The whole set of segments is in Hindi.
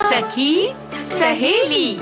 सखी सहेली।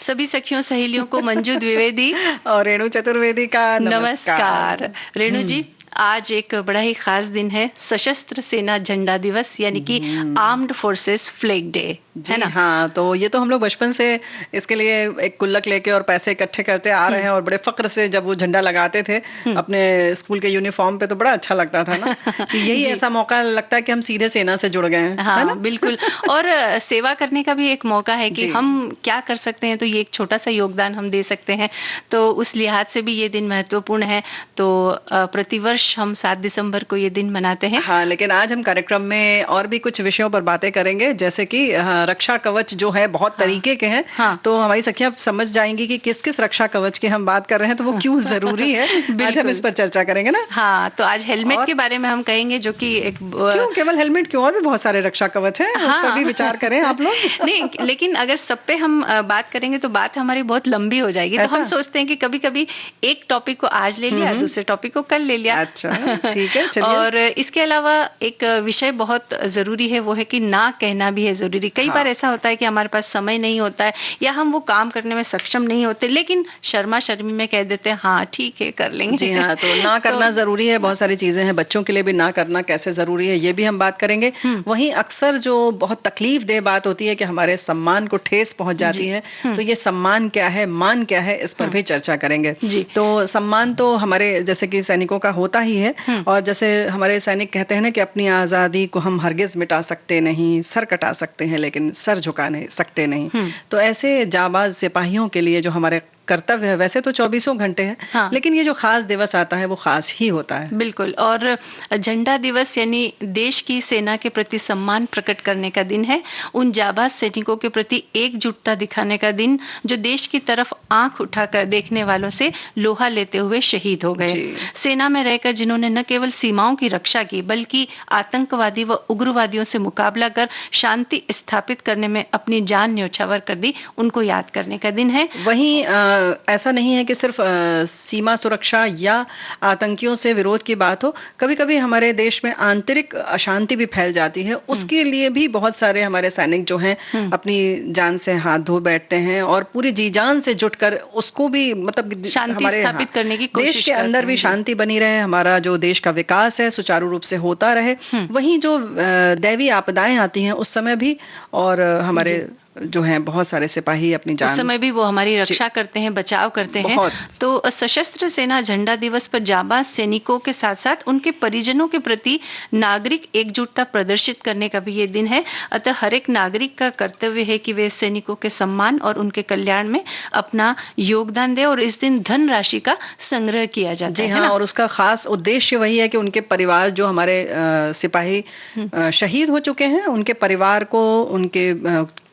सभी सखियों सहेलियों को मंजू द्विवेदी और रेणु चतुर्वेदी का नमस्कार। रेणु जी, आज एक बड़ा ही खास दिन है, सशस्त्र सेना झंडा दिवस यानी कि आर्म्ड फोर्सेस फ्लैग डे, है ना? हाँ, तो ये तो हम लोग बचपन से इसके लिए एक गुल्लक लेके और पैसे इकट्ठे करते आ रहे हैं और बड़े फक्र से जब वो झंडा लगाते थे अपने स्कूल के यूनिफॉर्म पे तो बड़ा अच्छा लगता था ना कि यही ऐसा मौका लगता है कि हम सीधे सेना से जुड़ गए हैं। हाँ, है ना? बिल्कुल। और सेवा करने का भी एक मौका है कि हम क्या कर सकते हैं, तो ये एक छोटा सा योगदान हम दे सकते हैं, तो उस लिहाज से भी ये दिन महत्वपूर्ण है। तो प्रतिवर्ष हम 7 दिसंबर को ये दिन मनाते हैं। हाँ, लेकिन आज हम कार्यक्रम में और भी कुछ विषयों पर बातें करेंगे, जैसे कि रक्षा कवच जो है बहुत तरीके के हैं। तो हमारी सखियां समझ जाएंगी कि किस किस रक्षा कवच की हम बात कर रहे हैं, तो वो क्यों जरूरी है। आज हम इस पर चर्चा करेंगे ना। हाँ, तो आज हेलमेट के बारे में हम कहेंगे, जो कि एक क्यों केवल हेलमेट क्यों, और भी बहुत सारे रक्षा कवच हैं। उस पर भी विचार करें आप लोग। नहीं, लेकिन अगर सब पे हम बात करेंगे तो बात हमारी बहुत लंबी हो जाएगी। तो हम सोचते हैं कि कभी कभी एक टॉपिक को आज ले लिया, दूसरे टॉपिक को कल ले लिया। अच्छा, ठीक है, चलिए। और इसके अलावा एक विषय बहुत जरूरी है, वो है कि ना कहना भी है जरूरी। कई बार ऐसा होता है कि हमारे पास समय नहीं होता है या हम वो काम करने में सक्षम नहीं होते, लेकिन शर्मा शर्मी में कह देते हैं हाँ ठीक है कर लेंगे। जी हाँ, तो ना करना जरूरी है। बहुत सारी चीजें हैं, बच्चों के लिए भी ना करना कैसे जरूरी है ये भी हम बात करेंगे। वहीं अक्सर जो बहुत तकलीफ दे बात होती है कि हमारे सम्मान को ठेस पहुंच जाती है, तो ये सम्मान क्या है, मान क्या है, इस पर भी चर्चा करेंगे। तो सम्मान तो हमारे जैसे कि सैनिकों का होता ही है, और जैसे हमारे सैनिक कहते हैं ना कि अपनी आजादी को हम हरगिज मिटा सकते नहीं, सर कटा सकते हैं लेकिन सर झुका नहीं सकते नहीं। तो ऐसे जाबाज सिपाहियों के लिए जो हमारे कर्तव्य है, वैसे तो 24 घंटे है, लेकिन ये जो खास दिवस आता है वो खास ही होता है। बिल्कुल। और झंडा दिवस यानी देश की सेना के प्रति सम्मान प्रकट करने का दिन है, उन जाबाज सैनिकों के प्रति एकजुटता दिखाने का दिन जो देश की तरफ आंख उठाकर देखने वालों से लोहा लेते हुए शहीद हो गए। सेना में रहकर जिन्होंने न केवल सीमाओं की रक्षा की, बल्कि आतंकवादी व उग्रवादियों से मुकाबला कर शांति स्थापित करने में अपनी जान न्योछावर कर दी, उनको याद करने का दिन है। वहीं ऐसा नहीं है कि सिर्फ सीमा सुरक्षा या आतंकियों से विरोध की बात हो, कभी कभी हमारे देश में आंतरिक अशांति भी फैल जाती है, उसके लिए भी बहुत सारे हमारे सैनिक जो हैं अपनी जान से हाथ धो बैठते हैं और पूरी जी जान से जुटकर उसको भी मतलब शांति स्थापित करने की कोशिश देश के अंदर भी शांति बनी रहे, हमारा जो देश का विकास है सुचारू रूप से होता रहे। वहीं जो दैवीय आपदाएं आती हैं उस समय भी, और हमारे जो हैं बहुत सारे सिपाही अपनी जान उस समय भी वो हमारी रक्षा करते हैं, बचाव करते हैं। तो सशस्त्र सेना झंडा दिवस पर जाबाज सैनिकों के साथ साथ उनके परिजनों के प्रति नागरिक एकजुटता प्रदर्शित करने का भी ये दिन है। अतः हर एक नागरिक का कर्तव्य है कि वे सैनिकों के सम्मान और उनके कल्याण में अपना योगदान दे, और इस दिन धन राशि का संग्रह किया जाता है। और उसका खास उद्देश्य वही है कि उनके परिवार जो हमारे सिपाही शहीद हो चुके हैं, उनके परिवार को उनके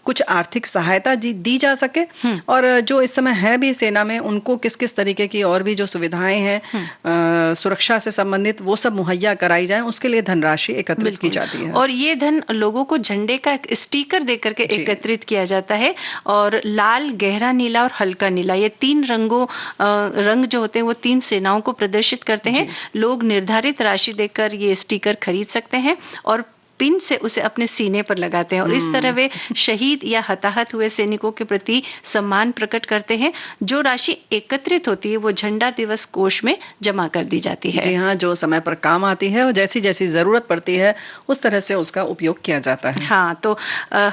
कुछ आर्थिक सहायता दी जा सके, और जो इस समय है भी सेना में उनको किस किस तरीके की और भी जो सुविधाएं हैं सुरक्षा से संबंधित वो सब मुहैया कराई जाए, उसके लिए धनराशि एकत्रित की जाती है। और ये धन लोगों को झंडे का एक स्टिकर देकर के एकत्रित किया जाता है, और लाल, गहरा नीला और हल्का नीला, ये तीन रंग जो होते हैं वो तीन सेनाओं को प्रदर्शित करते हैं। लोग निर्धारित राशि देकर ये स्टिकर खरीद सकते हैं और पिन से उसे अपने सीने पर लगाते हैं, और इस तरह वे शहीद या हताहत हुए सैनिकों के प्रति सम्मान प्रकट करते हैं। जो राशि एकत्रित होती है वो झंडा दिवस कोष में जमा कर दी जाती है। जी हाँ, जो समय पर काम आती है और जैसी जैसी जरूरत पड़ती है उस तरह से उसका उपयोग किया जाता है। हाँ, तो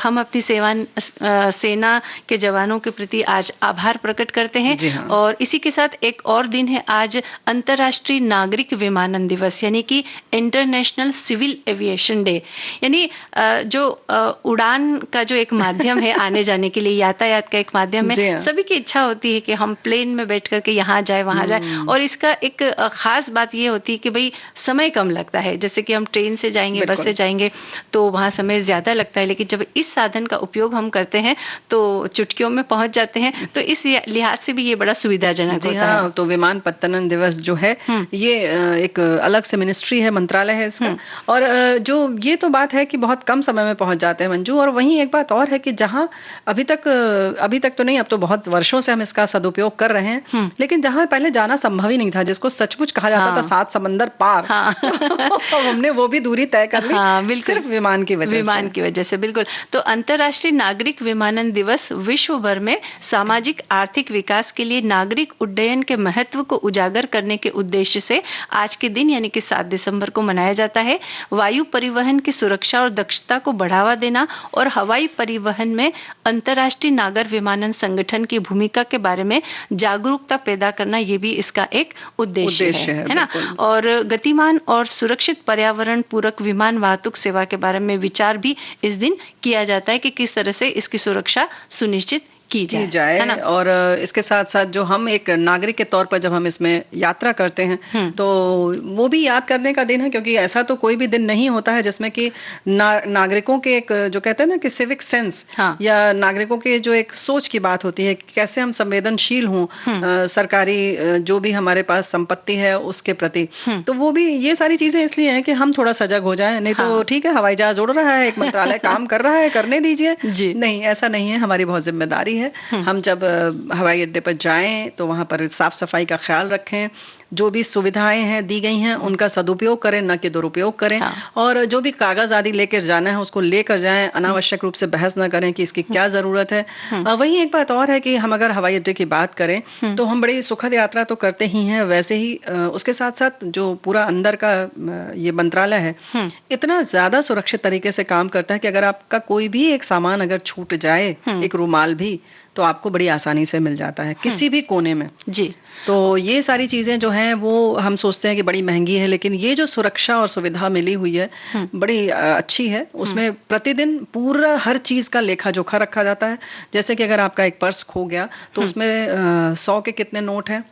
हम अपनी सेना के जवानों के प्रति आज आभार प्रकट करते हैं। और इसी के साथ एक और दिन है आज, अंतर्राष्ट्रीय नागरिक विमानन दिवस यानी कि इंटरनेशनल सिविल एविएशन डे। यानी जो उड़ान का जो एक माध्यम है आने जाने के लिए, यातायात का एक माध्यम है, सभी की इच्छा होती है कि हम प्लेन में बैठ करके यहाँ जाए वहां जाए, और इसका एक खास बात ये होती है कि भाई समय कम लगता है। जैसे कि हम ट्रेन से जाएंगे, बस से जाएंगे तो वहां समय ज्यादा लगता है, लेकिन जब इस साधन का उपयोग हम करते हैं तो चुटकियों में पहुंच जाते हैं। तो इस लिहाज से भी ये बड़ा सुविधाजनक होता है। तो विमान पत्तन दिवस जो है ये एक अलग से मिनिस्ट्री है, मंत्रालय है इसका, और जो ये तो बात है कि बहुत कम समय में पहुंच जाते हैं मंजू। और वहीं एक बात और है कि जहां अभी तक तो नहीं, अब तो बहुत वर्षों से हम इसका सदुपयोग कर रहे हैं, लेकिन जहां पहले जाना संभव ही नहीं था, जिसको सचमुच कहा जाता था 7 समंदर पार, तो हमने वो भी दूरी तय कर ली, सिर्फ विमान की वजह से। बिल्कुल। तो अंतर्राष्ट्रीय नागरिक विमानन दिवस विश्व भर में सामाजिक आर्थिक विकास के लिए नागरिक उड्डयन के महत्व को उजागर करने के उद्देश्य से आज के दिन यानी कि 7 दिसंबर को मनाया जाता है। वायु परिवहन की सुरक्षा और दक्षता को बढ़ावा देना और हवाई परिवहन में अंतर्राष्ट्रीय नागर विमानन संगठन की भूमिका के बारे में जागरूकता पैदा करना, ये भी इसका एक उद्देश्य है ना। और गतिमान और सुरक्षित पर्यावरण पूरक विमान वाहतुक सेवा के बारे में विचार भी इस दिन किया जाता है कि किस तरह से इसकी सुरक्षा सुनिश्चित की जाए है ना। और इसके साथ साथ जो हम एक नागरिक के तौर पर जब हम इसमें यात्रा करते हैं तो वो भी याद करने का दिन है, क्योंकि ऐसा तो कोई भी दिन नहीं होता है जिसमें कि नागरिकों के एक जो कहते हैं ना कि सिविक सेंस, या नागरिकों के जो एक सोच की बात होती है, कैसे हम संवेदनशील हों सरकारी जो भी हमारे पास संपत्ति है उसके प्रति, तो वो भी ये सारी चीजें इसलिए हैं कि हम थोड़ा सजग हो जाएं। नहीं तो ठीक है, हवाई जहाज उड़ रहा है, एक मंत्रालय काम कर रहा है, करने दीजिए, नहीं ऐसा नहीं है, हमारी बहुत जिम्मेदारी है। हम जब हवाई अड्डे पर जाएं तो वहां पर साफ सफाई का ख्याल रखें, जो भी सुविधाएं हैं दी गई हैं उनका सदुपयोग करें, न कि दुरुपयोग करें। और जो भी कागज आदि लेकर जाना है उसको लेकर जाएं, अनावश्यक रूप से बहस न करें कि इसकी क्या जरूरत है। वहीं एक बात और है कि हम अगर हवाई अड्डे की बात करें तो हम बड़ी सुखद यात्रा तो करते ही हैं, वैसे ही उसके साथ साथ जो पूरा अंदर का ये मंत्रालय है इतना ज्यादा सुरक्षित तरीके से काम करता है कि अगर आपका कोई भी एक सामान अगर छूट जाए, एक रुमाल भी, तो आपको बड़ी आसानी से मिल जाता है किसी भी कोने में जी। तो ये सारी चीजें जो हैं वो हम सोचते हैं कि बड़ी महंगी है, लेकिन ये जो सुरक्षा और सुविधा मिली हुई है बड़ी अच्छी है। उसमें प्रतिदिन पूरा हर चीज का लेखा जोखा रखा जाता है। जैसे कि अगर आपका एक पर्स खो गया तो उसमें 100 के कितने नोट हैं,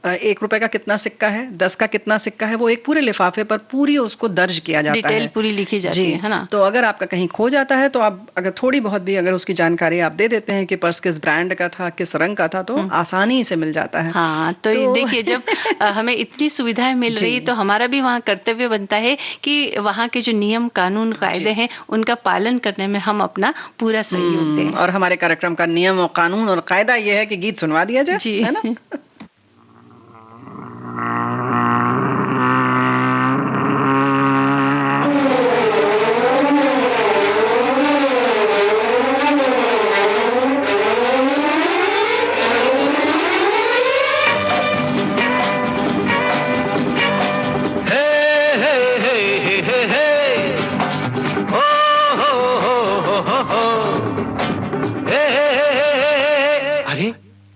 1 रुपए का कितना सिक्का है, 10 का कितना सिक्का है, वो एक पूरे लिफाफे पर पूरी उसको दर्ज किया जाता है, डिटेल पूरी लिखी जाती है ना। तो अगर आपका कहीं खो जाता है तो आप अगर थोड़ी बहुत भी अगर उसकी जानकारी आप दे देते हैं कि पर्स किस ब्रांड का था, किस रंग का था, तो आसानी से मिल जाता है। हाँ, तो देखिए जब हमें इतनी सुविधाएं मिल रही तो हमारा भी वहाँ कर्तव्य बनता है कि वहाँ के जो नियम कानून कायदे हैं उनका पालन करने में हम अपना पूरा सहयोग दें। और हमारे कार्यक्रम का नियम और कानून और कायदा ये है कि गीत सुनवा दिया जाए जी, है ना।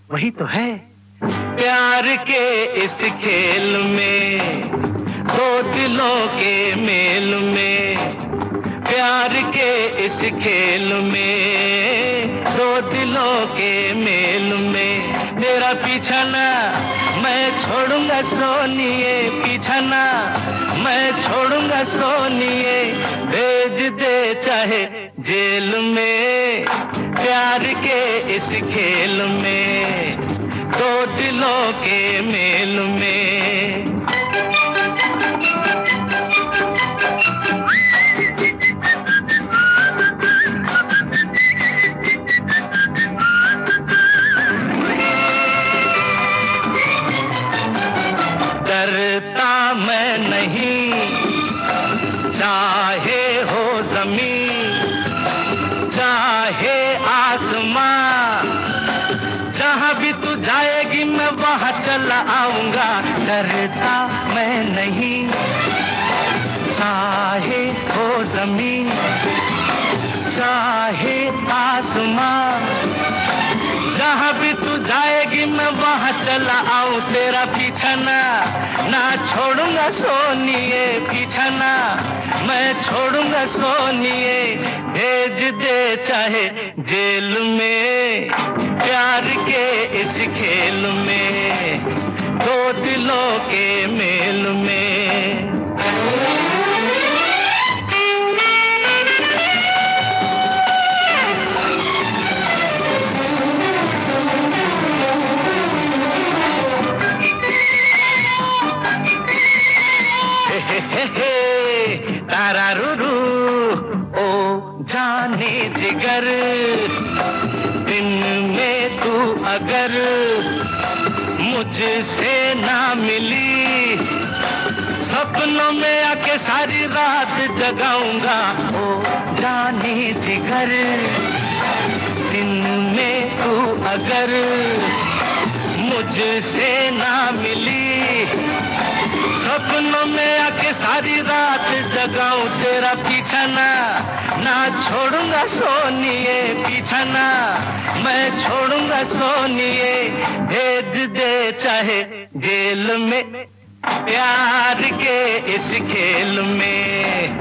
वही तो है प्यार के इस खेल में, दो दिलों के मेल में, प्यार के इस खेल में, दो दिलों के मेल में, तेरा पीछा ना मैं छोड़ूंगा सोनिए, पीछा ना मैं छोड़ूंगा सोनिए, भेज दे चाहे जेल में, प्यार के इस खेल में, दो दिलों के मेल में। डरता मैं नहीं, चाहे हो जमीन चाहे आसमां, जहां भी तू जाएगी मैं वहां चला आऊंगा। डरता मैं नहीं, चाहे हो जमीन चाहे आसमां, जहां भी तू जाएगी मैं वहां चला आऊं, तेरा पीछा ना छोड़ूंगा सोनिए, पीछा ना मैं छोड़ूंगा सोनिए, भेज दे चाहे जेल में, प्यार के इस खेल में, दो दिलों के मेल में। तारा रूरू जाने जिगर, दिन में तू अगर मुझसे ना मिली, सपनों में आके सारी रात जगाऊंगा। ओ जाने जिगर, दिन में तू अगर मुझसे ना मिली, सपनों में आके सारी रात जगाऊं तेरा पीछा ना छोड़ूंगा सोनिए, पीछा ना मैं छोड़ूंगा सोनिए। भेज दे चाहे जेल में, प्यार के इस खेल में,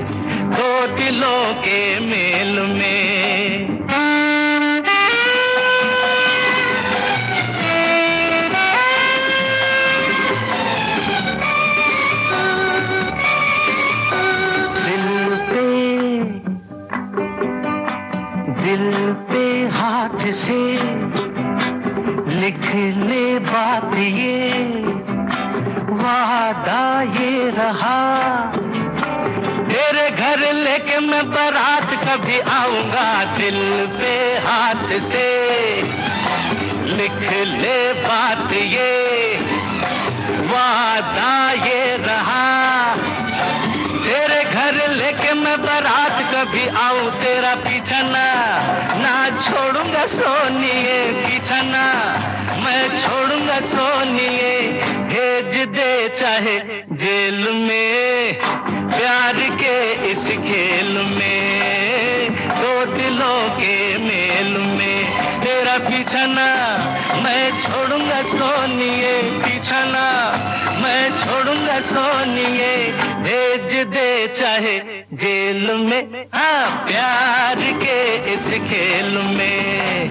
दो दिलों के मेल में। दिल पे हाथ से लिख ले बात ये, वादा ये रहा, तेरे घर लेके मैं बारात कभी आऊंगा। दिल पे हाथ से लिख ले बात ये, वादा ये रहा, तेरे घर लेके मैं बारात कभी आऊं तेरा पीछा ना छोड़ूंगा सोनिए, पीछा ना मैं छोड़ूंगा सोनिए। भेज दे चाहे जेल में, प्यार के इस खेल में, दो दिलों के मेल में। तेरा पीछा ना मैं छोड़ूंगा सोनिए, पीछा ना मैं छोड़ूंगा सोनिए। भेज दे चाहे जेल में, हाँ प्यार के इस खेल में,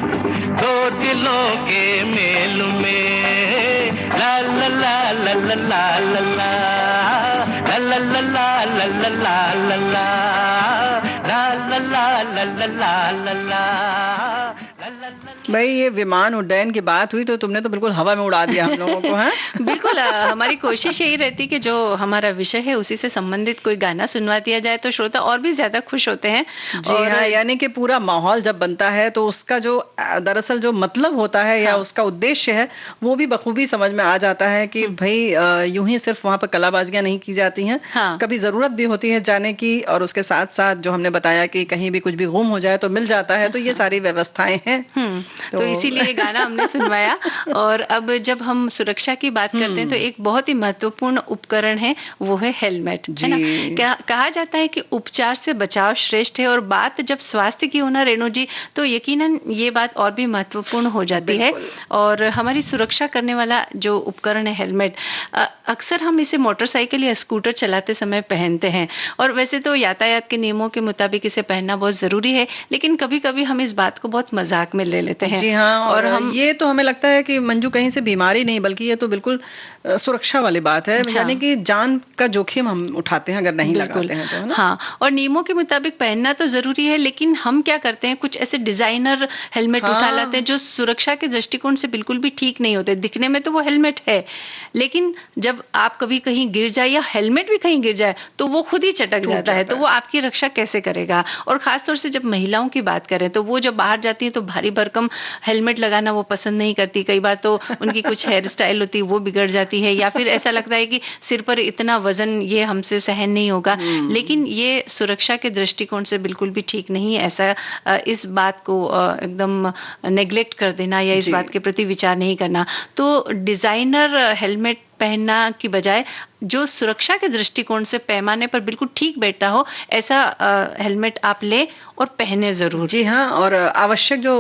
दो दिलों के मेल में। ला ला ला ला ला ला ला ला ला ला ला ला ला ला ला ला ला ला ला। भाई ये विमान उड्डयन की बात हुई तो तुमने तो बिल्कुल हवा में उड़ा दिया हम लोगों को। है बिल्कुल, हमारी कोशिश यही रहती कि जो हमारा विषय है उसी से संबंधित कोई गाना सुनवा दिया जाए तो श्रोता और भी ज्यादा खुश होते हैं। जी और हाँ, यानी कि पूरा माहौल जब बनता है तो उसका जो दरअसल जो मतलब होता है या उसका उद्देश्य है वो भी बखूबी समझ में आ जाता है कि भाई यूं ही सिर्फ वहाँ पर कलाबाजियां नहीं की जाती हैं, कभी जरूरत भी होती है जाने की, और उसके साथ साथ जो हमने बताया कि कहीं भी कुछ भी गुम हो जाए तो मिल जाता है, तो ये सारी व्यवस्थाएं हैं। तो इसीलिए ये गाना हमने सुनवाया। और अब जब हम सुरक्षा की बात करते हैं तो एक बहुत ही महत्वपूर्ण उपकरण है, वो है हेलमेट, है ना। कहा जाता है कि उपचार से बचाव श्रेष्ठ है, और बात जब स्वास्थ्य की होना रेणु जी, तो यकीनन ये बात और भी महत्वपूर्ण हो जाती है। और हमारी सुरक्षा करने वाला जो उपकरण है हेलमेट, अक्सर हम इसे मोटरसाइकिल या स्कूटर चलाते समय पहनते हैं, और वैसे तो यातायात के नियमों के मुताबिक इसे पहनना बहुत जरूरी है, लेकिन कभी कभी हम इस बात को बहुत मजाक में ले लेते हैं। जी हाँ, और हम ये तो हमें लगता है कि मंजू कहीं से बीमारी नहीं, बल्कि ये तो बिल्कुल सुरक्षा वाली बात है। हाँ। यानी कि जान का जोखिम हम उठाते हैं अगर नहीं लगाते हैं तो, है ना? हाँ, और नियमों के मुताबिक पहनना तो जरूरी है, लेकिन हम क्या करते हैं, कुछ ऐसे डिजाइनर हेलमेट उठा लाते हैं जो सुरक्षा के दृष्टिकोण से बिल्कुल भी ठीक नहीं होते। दिखने में तो वो हेलमेट है, लेकिन जब आप कभी कहीं गिर जाए या हेलमेट भी कहीं गिर जाए तो वो खुद ही चटक जाता है, तो वो आपकी रक्षा कैसे करेगा। और खासतौर से जब महिलाओं की बात करें तो वो जब बाहर जाती है तो भारी भरकम हेलमेट लगाना वो पसंद नहीं करती। कई बार तो उनकी कुछ हेयर स्टाइल होती है वो बिगड़ जाती है, या फिर ऐसा लगता है कि सिर पर इतना वजन ये हमसे सहन नहीं होगा। लेकिन ये सुरक्षा के दृष्टिकोण से बिल्कुल भी ठीक नहीं है। ऐसा इस बात को एकदम नेग्लेक्ट कर देना या इस बात के प्रति विचार नहीं करना। तो डिजाइनर हेलमेट पहनना की बजाय जो सुरक्षा के दृष्टिकोण से पैमाने पर बिल्कुल ठीक बैठता हो, ऐसा हेलमेट आप ले और पहने जरूर। जी हाँ, और आवश्यक जो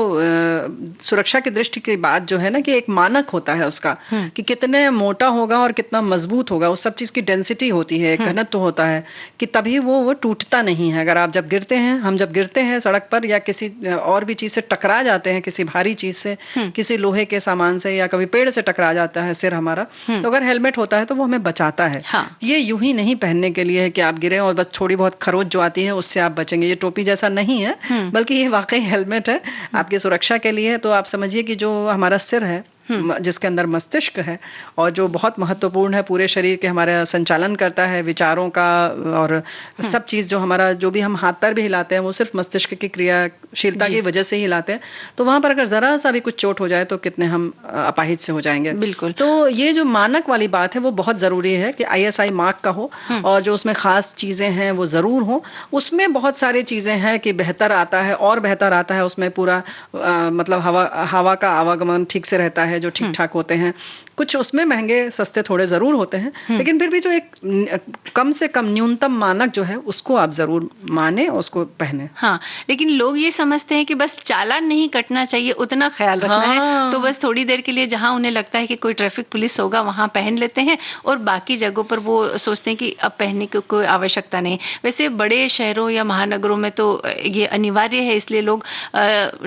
सुरक्षा की दृष्टि की बात जो है ना, कि एक मानक होता है उसका कि कितने मोटा होगा और कितना मजबूत होगा, उस सब चीज की डेंसिटी होती है, घनत्व होता है, कि तभी वो टूटता नहीं है। अगर आप जब गिरते हैं, हम जब गिरते हैं सड़क पर या किसी और भी चीज से टकरा जाते हैं, किसी भारी चीज से, किसी लोहे के सामान से, या कभी पेड़ से टकरा जाता है सिर हमारा, तो अगर हेलमेट होता है तो वो हमें बचाता है। हाँ। ये यूं ही नहीं पहनने के लिए है कि आप गिरे और बस थोड़ी बहुत खरोच जो आती है उससे आप बचेंगे। ये टोपी जैसा नहीं है, बल्कि ये वाकई हेलमेट है आपकी सुरक्षा के लिए। तो आप समझिए कि जो हमारा सिर है जिसके अंदर मस्तिष्क है और जो बहुत महत्वपूर्ण है, पूरे शरीर के हमारे संचालन करता है, विचारों का और सब चीज जो हमारा, जो भी हम हाथ पैर भी हिलाते हैं वो सिर्फ मस्तिष्क की क्रियाशीलता की वजह से ही हिलाते हैं। तो वहां पर अगर जरा सा भी कुछ चोट हो जाए तो कितने हम अपाहिज से हो जाएंगे। बिल्कुल। तो ये जो मानक वाली बात है वो बहुत जरूरी है कि ISI मार्क का हो और जो उसमें खास चीजें हैं वो जरूर हो। उसमें बहुत सारी चीजें हैं कि बेहतर आता है और बेहतर आता है, उसमें पूरा मतलब हवा का आवागमन ठीक से रहता है, जो ठीक ठाक होते हैं। कुछ उसमें महंगे सस्ते थोड़े जरूर होते हैं, लेकिन फिर भी जो एक कम से कम न्यूनतम मानक जो है उसको आप जरूर माने, उसको पहने। हाँ, लेकिन लोग ये समझते हैं कि बस चालान नहीं कटना चाहिए, उतना ख्याल रखना है, तो बस थोड़ी देर के लिए जहां उन्हें लगता है कि कोई ट्रैफिक पुलिस होगा वहां पहन लेते हैं और बाकी जगहों पर वो सोचते हैं कि अब पहनने की कोई आवश्यकता नहीं। वैसे बड़े शहरों या महानगरों में तो ये अनिवार्य है, इसलिए लोग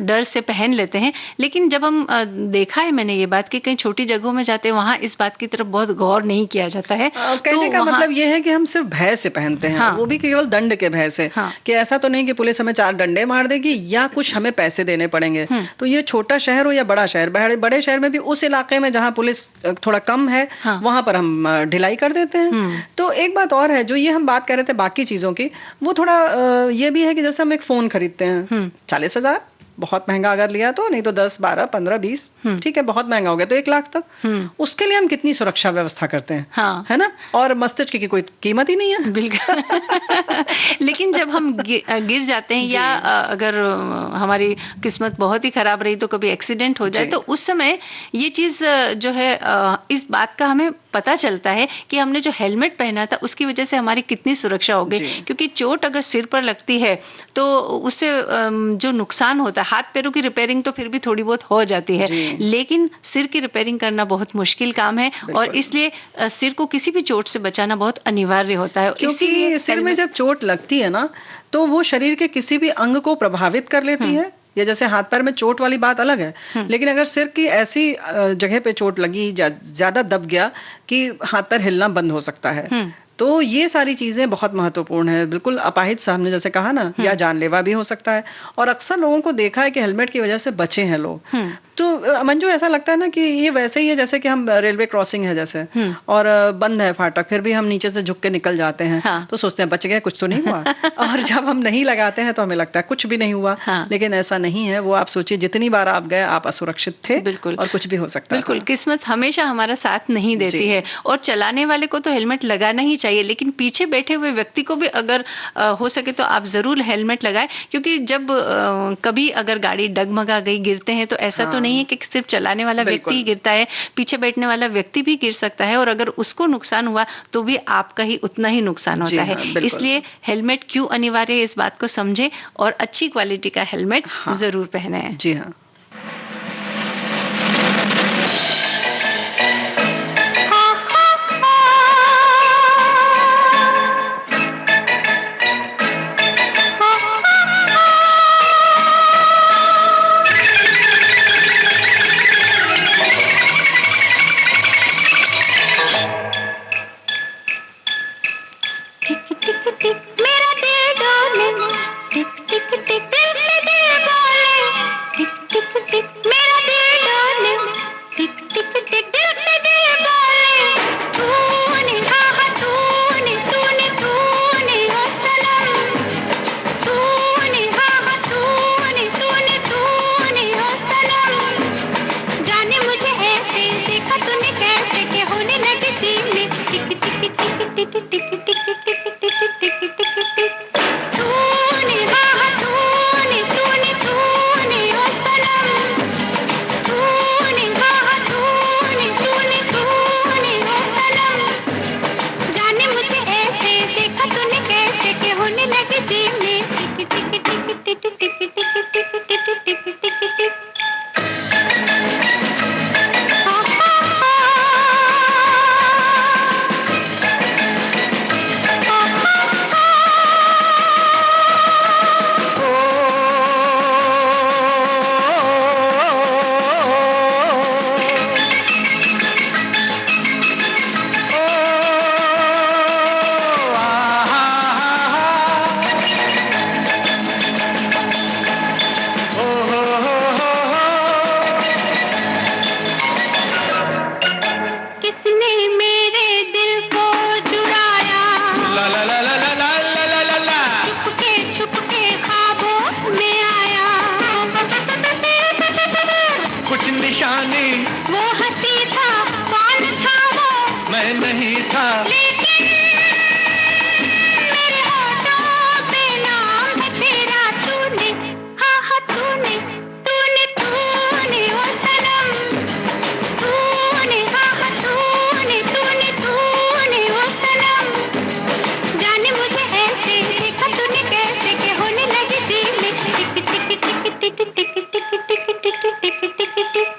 डर से पहन लेते हैं। लेकिन जब हम देखा है मैंने ये बात कि कहीं छोटी जगहों में जाते हैं वहां इस बात की तरफ बहुत गौर नहीं किया जाता है। कहने का मतलब ये है कि हम सिर्फ भय से पहनते हैं, वो भी केवल दंड के भय से, कि ऐसा तो नहीं कि पुलिस हमें 4 डंडे मार देगी या कुछ हमें पैसे देने पड़ेंगे। तो ये छोटा शहर हो या बड़ा शहर, बड़े शहर में भी उस इलाके में जहां पुलिस थोड़ा कम है वहां पर हम ढिलाई कर देते हैं। तो एक बात और है, जो ये हम बात कर रहे थे बाकी चीजों की, वो थोड़ा ये भी है कि जैसे हम एक फोन खरीदते हैं 40,000, बहुत महंगा अगर लिया तो, नहीं तो 10, 12, 15, 20, ठीक है, बहुत महंगा हो गया तो 1 लाख तक। उसके लिए हम कितनी सुरक्षा व्यवस्था करते हैं, है ना? और मस्तिष्क की कोई कीमत ही नहीं है। बिल्कुल। लेकिन जब हम गिर जाते हैं या अगर हमारी किस्मत बहुत ही खराब रही तो कभी एक्सीडेंट हो जाए, तो उस समय ये चीज जो है इस बात का हमें पता चलता है कि हमने जो हेलमेट पहना था उसकी वजह से हमारी कितनी सुरक्षा हो गई। क्योंकि चोट अगर सिर पर लगती है तो उससे जो नुकसान होता है, हाथ पैरों की रिपेयरिंग तो फिर भी थोड़ी बहुत हो जाती है, लेकिन सिर की रिपेयरिंग करना बहुत मुश्किल काम है और इसलिए सिर को किसी भी चोट से बचाना बहुत अनिवार्य होता है। क्योंकि सिर में जब चोट लगती है ना तो वो शरीर के किसी भी अंग को प्रभावित कर लेती है। ये जैसे हाथ पैर में चोट वाली बात अलग है, लेकिन अगर सिर की ऐसी जगह पे चोट लगी, ज्यादा दब गया कि हाथ पैर हिलना बंद हो सकता है। तो ये सारी चीजें बहुत महत्वपूर्ण है। बिल्कुल अपाहिज साहब ने जैसे कहा ना, या जानलेवा भी हो सकता है। और अक्सर लोगों को देखा है कि हेलमेट की वजह से बचे हैं लोग। तो मंजू ऐसा लगता है ना कि ये वैसे ही है जैसे कि हम रेलवे क्रॉसिंग है जैसे, और बंद है फाटक, फिर भी हम नीचे से झुक के निकल जाते हैं। तो सोचते हैं बच गए, कुछ तो नहीं हुआ। और जब हम नहीं लगाते हैं तो हमें लगता है कुछ भी नहीं हुआ। लेकिन ऐसा नहीं है। वो आप सोचिए जितनी बार आप गए आप असुरक्षित थे। बिल्कुल। और कुछ भी हो सकता है। बिल्कुल, किस्मत हमेशा हमारा साथ नहीं देती है। और चलाने वाले को तो हेलमेट लगाना ही चाहिए, लेकिन पीछे बैठे हुए व्यक्ति को भी अगर हो सके तो आप जरूर हेलमेट लगाएं। क्योंकि जब कभी अगर गाड़ी डगमगा गई, गिरते हैं, तो ऐसा तो नहीं है कि सिर्फ चलाने वाला व्यक्ति ही गिरता है, पीछे बैठने वाला व्यक्ति भी गिर सकता है। और अगर उसको नुकसान हुआ तो भी आपका ही उतना ही नुकसान होता है। इसलिए हेलमेट क्यों अनिवार्य है इस बात को समझे और अच्छी क्वालिटी का हेलमेट जरूर पहने। जी हाँ। तूने मेरे दिल को चुराया, ला ला ला ला ला ला ला ला ला ला, छुप के ख्वाबों में आया, कुछ निशानी वो हंसी था, कौन था वो, मैं नहीं था, लेकिन मेरे होठों पे नाम है तेरा, तूने, हाँ हाँ तूने, तूने तूने ओ सनम, तूने, हाँ हाँ तूने, तूने तूने ओ सनम, जाने मुझे ऐसे देखा तूने कैसे के होने लगी दिल में टिक टिक टिक टिक टिक टिक टिक टिक टिक टिक टिक टिक।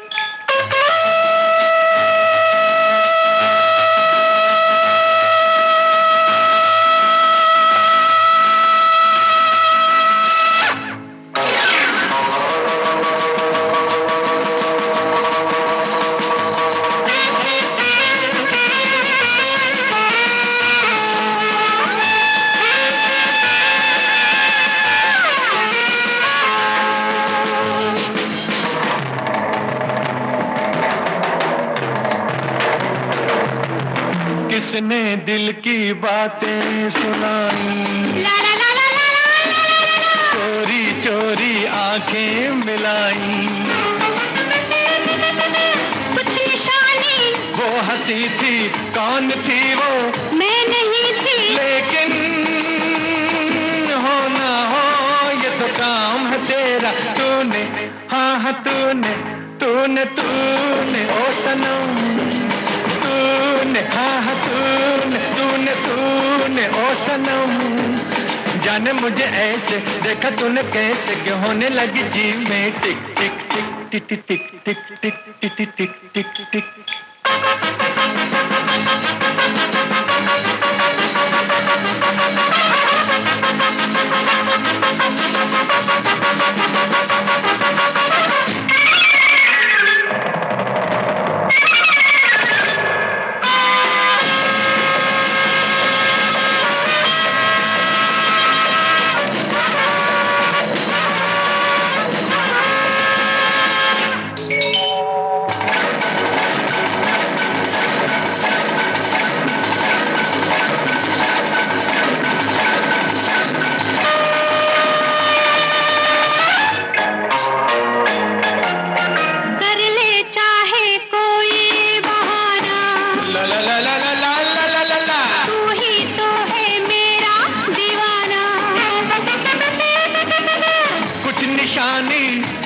किसने दिल की बातें सुनाई, ला ला ला ला ला ला, चोरी चोरी आंखें मिलाई, कुछ निशानी वो हंसी थी, कौन थी वो, मैं नहीं थी, लेकिन हो ना हो ये तो काम है तेरा, तूने, हाँ हाँ तूने, तूने तूने ओ सनम, तूने, हाँ हाँ तूने, तूने तूने ओ सनम, जाने मुझे ऐसे देखा तूने कैसे कि होने लगी जी में टिक टिक टिक टिक टिक टिक टिक टिक टिक टिक टिक टिक।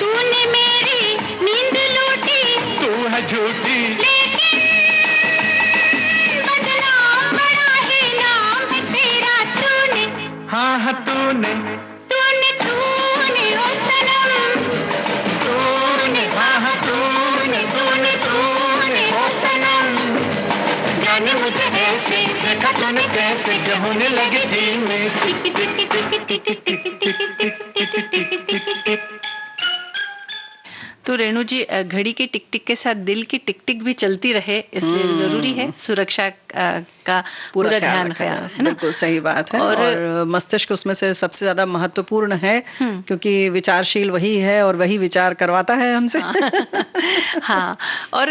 तूने मेरी नींद लूटी, तू है झूठी, लेकिन बदनाम बड़ा ही नाम है तेरा, तूने, हाँ हाँ तूने, तूने तूने ओ सनम, तूने, हाँ हाँ तूने, तूने तूने ओ सनम, जाने मुझे ऐसे देखा तूने कैसे जो होने लगे दिल में टिक टिक टिक टिक टिक टिक टिक टिक टिक टिक टिक टिक। तो रेणु जी, घड़ी की टिक टिक के साथ दिल की टिक टिक भी चलती रहे, इसलिए जरूरी है सुरक्षा का पूरा ध्यान रखना, है ना? बिल्कुल सही बात है। और मस्तिष्क उसमें से सबसे ज्यादा महत्वपूर्ण है, क्योंकि विचारशील वही है और वही विचार करवाता है हमसे। हाँ, और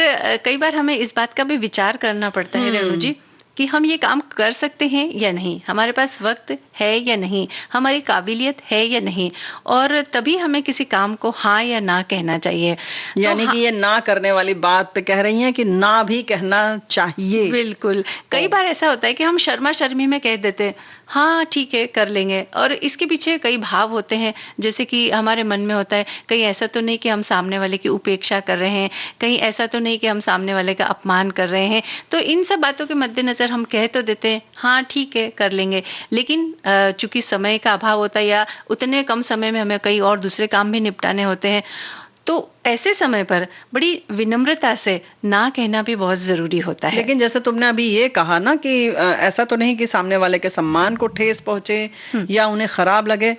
कई बार हमें इस बात का भी विचार करना पड़ता है रेणु जी कि हम ये काम कर सकते हैं या नहीं, हमारे पास वक्त है या नहीं, हमारी काबिलियत है या नहीं, और तभी हमें किसी काम को हाँ या ना कहना चाहिए। यानी कि ये ना करने वाली बात पे कह रही हैं कि ना भी कहना चाहिए। बिल्कुल। कई बार ऐसा होता है कि हम शर्मा शर्मी में कह देते हैं हाँ ठीक है कर लेंगे, और इसके पीछे कई भाव होते हैं, जैसे कि हमारे मन में होता है कहीं ऐसा तो नहीं कि हम सामने वाले की उपेक्षा कर रहे हैं, कहीं ऐसा तो नहीं कि हम सामने वाले का अपमान कर रहे हैं। तो इन सब बातों के मद्देनजर हम कह तो देते हैं हाँ ठीक है कर लेंगे, लेकिन चूंकि समय का अभाव होता है या उतने कम समय में हमें कई और दूसरे काम भी निपटाने होते हैं, तो ऐसे समय पर बड़ी विनम्रता से ना कहना भी बहुत जरूरी होता है। लेकिन जैसे तुमने अभी ये कहा ना कि ऐसा तो नहीं कि सामने वाले के सम्मान को ठेस पहुंचे या उन्हें खराब लगे,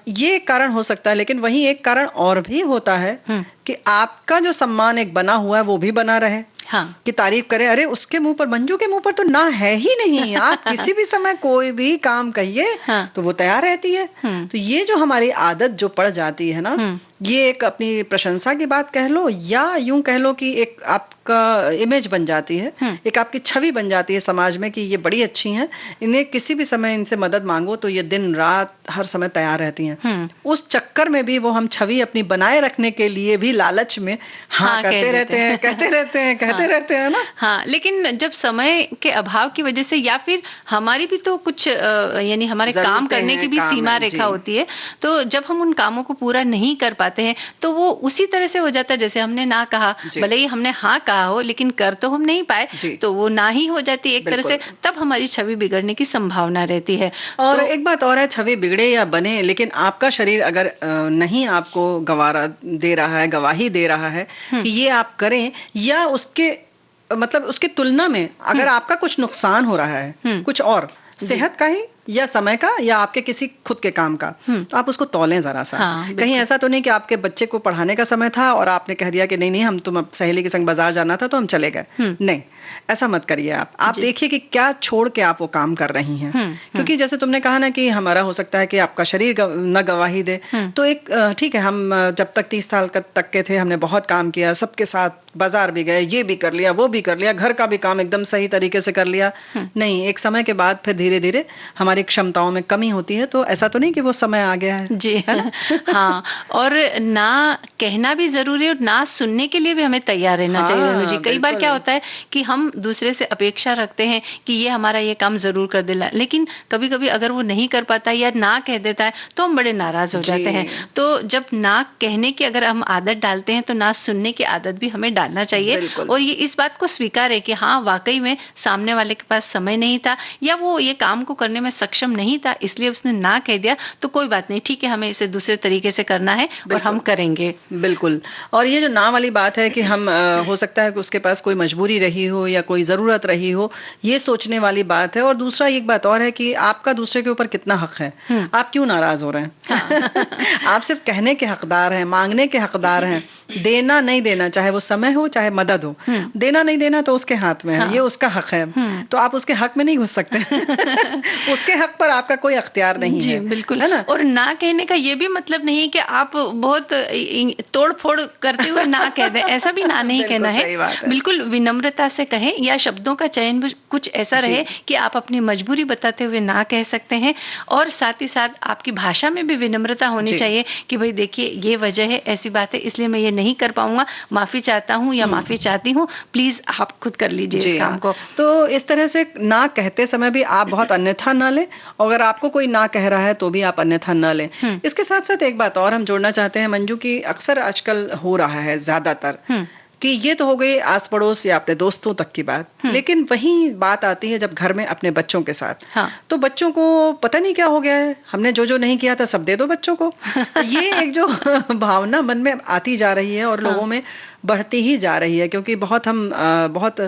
ये कारण हो सकता है, लेकिन वहीं एक कारण और भी होता है कि आपका जो सम्मान एक बना हुआ है वो भी बना रहे। हाँ, कि तारीफ करें, अरे उसके मुंह पर, मंजू के मुंह पर तो ना है ही नहीं, आप किसी भी समय कोई भी काम कहिए हाँ, तो वो तैयार रहती है। तो ये जो हमारी आदत जो पड़ जाती है ना, ये एक अपनी प्रशंसा की बात कह लो, या यूं कह लो कि एक आपका इमेज बन जाती है, एक आपकी छवि बन जाती है समाज में कि ये बड़ी अच्छी हैं, इन्हें किसी भी समय इनसे मदद मांगो तो ये दिन रात हर समय तैयार रहती हैं। उस चक्कर में भी वो हम छवि अपनी बनाए रखने के लिए भी लालच में हाँ करते रहते हैं, कहते रहते हैं ना। हाँ, लेकिन जब समय के अभाव की वजह से, या फिर हमारी भी तो कुछ यानी हमारे काम करने की भी सीमा रेखा होती है, तो जब हम उन कामों को पूरा नहीं कर पाते हैं तो वो उसी तरह से हो जाता है जैसे हमने ना कहा, भले ही हमने हाँ कहा हो लेकिन कर तो हम नहीं पाए, तो वो ना ही हो जाती है एक तरह से, तब हमारी छवि बिगड़ने की संभावना रहती है। और तो एक बात और है, छवि बिगड़े या बने, लेकिन आपका शरीर अगर नहीं आपको गवारा दे रहा है, गवाही दे रहा है कि ये आप करें, या उसके मतलब उसकी तुलना में अगर आपका कुछ नुकसान हो रहा है, कुछ और सेहत का ही या समय का या आपके किसी खुद के काम का, तो आप उसको तौलें जरा सा। कहीं ऐसा तो नहीं कि आपके बच्चे को पढ़ाने का समय था और आपने कह दिया कि नहीं हम तुम सहेली के संग बाजार जाना था तो हम चले गए, नहीं, ऐसा मत करिए। आप देखिए कि क्या छोड़ के आप वो काम कर रही हैं, क्योंकि जैसे तुमने कहा ना कि हमारा हो सकता है कि आपका शरीर न गवाही दे, तो एक ठीक है, हम जब तक 30 साल तक के थे हमने बहुत काम किया, सबके साथ बाजार भी गए, ये भी कर लिया, वो भी कर लिया, घर का भी काम एकदम सही तरीके से कर लिया, नहीं, एक समय के बाद फिर धीरे धीरे हमारी क्षमताओं में कमी होती है, तो ऐसा तो नहीं कि वो समय आ गया है जी, है ना? हाँ, और ना कहना भी जरूरी है और ना सुनने के लिए भी हमें तैयार रहना चाहिए रेणु जी। कई बार क्या होता है कि हम दूसरे से अपेक्षा रखते हैं कि ये हमारा ये काम जरूर कर देला, लेकिन कभी कभी अगर वो नहीं कर पाता या ना कह देता है तो हम बड़े नाराज हो जाते हैं। तो जब ना कहने की अगर हम आदत डालते हैं तो ना सुनने की आदत भी हमें डालना चाहिए, और ये इस बात को स्वीकार है कि हाँ वाकई में सामने वाले के पास समय नहीं था या वो ये काम को करने में सक्षम नहीं था, इसलिए उसने ना कह दिया, तो कोई बात नहीं, ठीक है, हमें इसे दूसरे तरीके से करना है और हम करेंगे। बिल्कुल। और ये जो ना वाली बात है कि हम हो सकता है कि उसके पास कोई मजबूरी रही हो या कोई जरूरत रही हो, ये सोचने वाली बात है। और दूसरा एक बात और है कि आपका दूसरे के ऊपर कितना हक है, आप क्यों नाराज हो रहे हैं? आप सिर्फ कहने के हकदार हैं, मांगने के हकदार हैं, देना नहीं देना, चाहे वो समय हो चाहे मदद हो, देना नहीं देना तो उसके हाथ में है, ये उसका हक है, तो आप उसके हक में नहीं घुस सकते। उसके हक पर आपका कोई अख्तियार नहीं है, बिल्कुल, है ना? और ना कहने का ये भी मतलब नहीं कि आप बहुत तोड़ फोड़ करते हुए ना कह दें, ऐसा भी ना नहीं कहना है, बिल्कुल विनम्रता से कहें, या शब्दों का चयन भी कुछ ऐसा रहे कि आप अपनी मजबूरी बताते हुए ना कह सकते हैं, और साथ ही साथ आपकी भाषा में भी विनम्रता होनी चाहिए कि भाई देखिए ये वजह है, ऐसी बात है, इसलिए मैं ये नहीं कर पाऊंगा, माफी चाहता हूँ या माफी चाहती हूँ, प्लीज आप खुद कर लीजिए इस काम को। तो इस तरह से ना कहते समय भी आप बहुत अन्यथा ना लें, और अगर आपको कोई ना कह रहा है तो भी आप अन्यथा ना लें। इसके साथ साथ एक बात और हम जोड़ना चाहते हैं मंजू, की अक्सर आजकल हो रहा है ज्यादातर कि ये तो हो गई आस पड़ोस या अपने दोस्तों तक की बात, लेकिन वही बात आती है जब घर में अपने बच्चों के साथ। तो बच्चों को पता नहीं क्या हो गया है, हमने जो जो नहीं किया था सब दे दो बच्चों को। ये एक जो भावना मन में आती जा रही है और लोगों में बढ़ती ही जा रही है, क्योंकि बहुत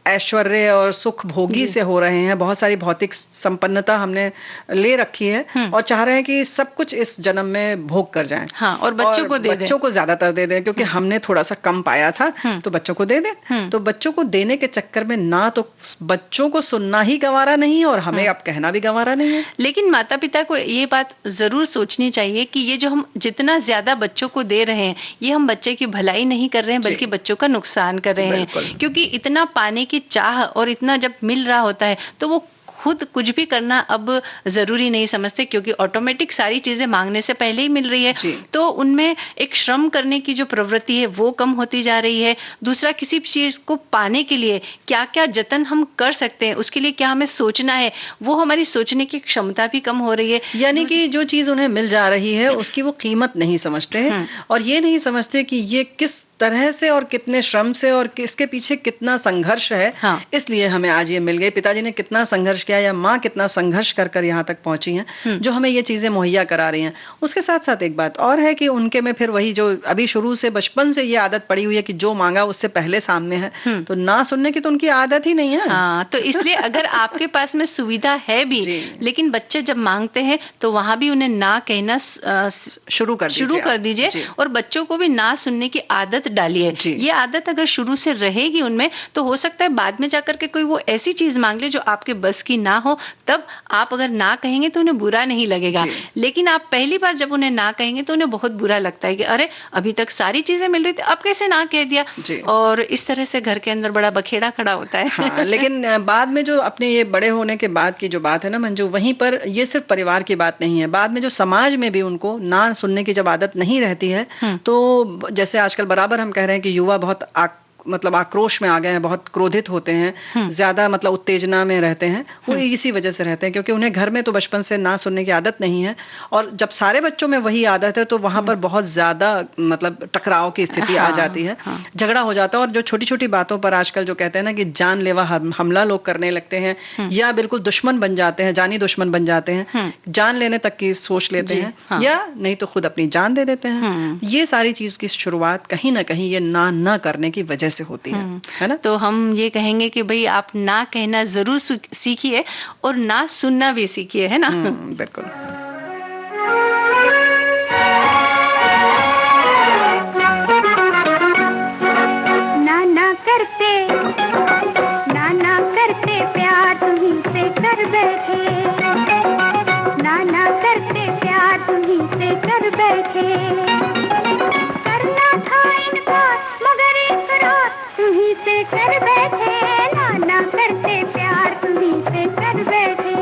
ऐश्वर्य और सुख भोगी से हो रहे हैं, बहुत सारी भौतिक संपन्नता हमने ले रखी है और चाह रहे हैं कि सब कुछ इस जन्म में भोग कर जाएं। और बच्चों को दे दें, बच्चों को ज्यादातर दे दें, क्योंकि हमने थोड़ा सा कम पाया था तो बच्चों को दे दें। तो बच्चों को देने के चक्कर में ना तो बच्चों को सुनना ही गंवारा नहीं है और हमें अब कहना भी गंवारा नहीं है। लेकिन माता पिता को ये बात जरूर सोचनी चाहिए कि ये जो हम जितना ज्यादा बच्चों को दे रहे हैं, ये हम बच्चे की भलाई नहीं कर रहे हैं बल्कि बच्चों का नुकसान कर रहे हैं, क्योंकि इतना पाने की चाह और इतना जब मिल रहा होता है तो वो खुद कुछ भी करना अब जरूरी नहीं समझते, क्योंकि ऑटोमेटिक सारी चीजें मांगने से पहले ही मिल रही है, तो उनमें एक श्रम करने की जो प्रवृत्ति है वो कम होती जा रही है। दूसरा, किसी चीज को पाने के लिए क्या क्या जतन हम कर सकते हैं, उसके लिए क्या हमें सोचना है, वो हमारी सोचने की क्षमता भी कम हो रही है। यानी कि जो चीज उन्हें मिल जा रही है उसकी वो कीमत नहीं समझते हैं, और ये नहीं समझते कि ये किस तरह से और कितने श्रम से और किसके पीछे कितना संघर्ष है। इसलिए हमें आज ये मिल गई। पिताजी ने कितना संघर्ष किया या माँ कितना संघर्ष कर कर यहाँ तक पहुंची हैं जो हमें ये चीजें मुहैया करा रही हैं। उसके साथ साथ एक बात और है कि उनके में फिर वही जो अभी शुरू से बचपन से ये आदत पड़ी हुई है कि जो मांगा उससे पहले सामने है, तो ना सुनने की तो उनकी आदत ही नहीं है। तो इसलिए अगर आपके पास में सुविधा है भी, लेकिन बच्चे जब मांगते हैं तो वहां भी उन्हें ना कहना शुरू कर दीजिए, और बच्चों को भी ना सुनने की आदत आदत डाली है। ये आदत अगर शुरू से रहेगी उनमें तो हो सकता है बाद में जाकर के कोई वो ऐसी चीज मांग ले जो आपके बस की ना हो, तब आप अगर ना कहेंगे तो उन्हें बुरा नहीं लगेगा। लेकिन आप पहली बार जब उन्हें ना कहेंगे तो उन्हें बहुत बुरा लगता है कि अरे अभी तक सारी चीजें मिल रही थी, अब कैसे ना कह दिया, और इस तरह से घर के अंदर बड़ा बखेड़ा खड़ा होता है। हाँ, लेकिन बाद में जो अपने ये बड़े होने के बाद की जो बात है ना मंजू, वहीं पर ये सिर्फ परिवार की बात नहीं है, बाद में जो समाज में भी उनको ना सुनने की जब आदत नहीं रहती है, तो जैसे आजकल बराबर हम कह रहे हैं कि युवा बहुत मतलब आक्रोश में आ गए हैं, बहुत क्रोधित होते हैं, ज्यादा मतलब उत्तेजना में रहते हैं, वो इसी वजह से रहते हैं क्योंकि उन्हें घर में तो बचपन से ना सुनने की आदत नहीं है, और जब सारे बच्चों में वही आदत है तो वहां पर बहुत ज्यादा मतलब टकराव की स्थिति आ जाती है, झगड़ा हो जाता है। और जो छोटी छोटी बातों पर आजकल जो कहते हैं ना कि जानलेवा हमला लोग करने लगते हैं, या बिल्कुल दुश्मन बन जाते हैं, जानी दुश्मन बन जाते हैं, जान लेने तक की सोच लेते हैं, या नहीं तो खुद अपनी जान दे देते हैं। ये सारी चीज की शुरुआत कहीं ना कहीं ये ना करने की वजह से होती है ना। तो हम ये कहेंगे कि भाई आप ना कहना जरूर सीखिए और ना सुनना भी सीखिए, है ना। बिल्कुल। ना करते प्यार तुम्हीं से कर बैठे, ना करते प्यार तुम्हीं से कर बैठे, करना था इनकार मगर इकरार तुम्हीं से कर बैठे, ना करते प्यार तुम्हीं से कर बैठे,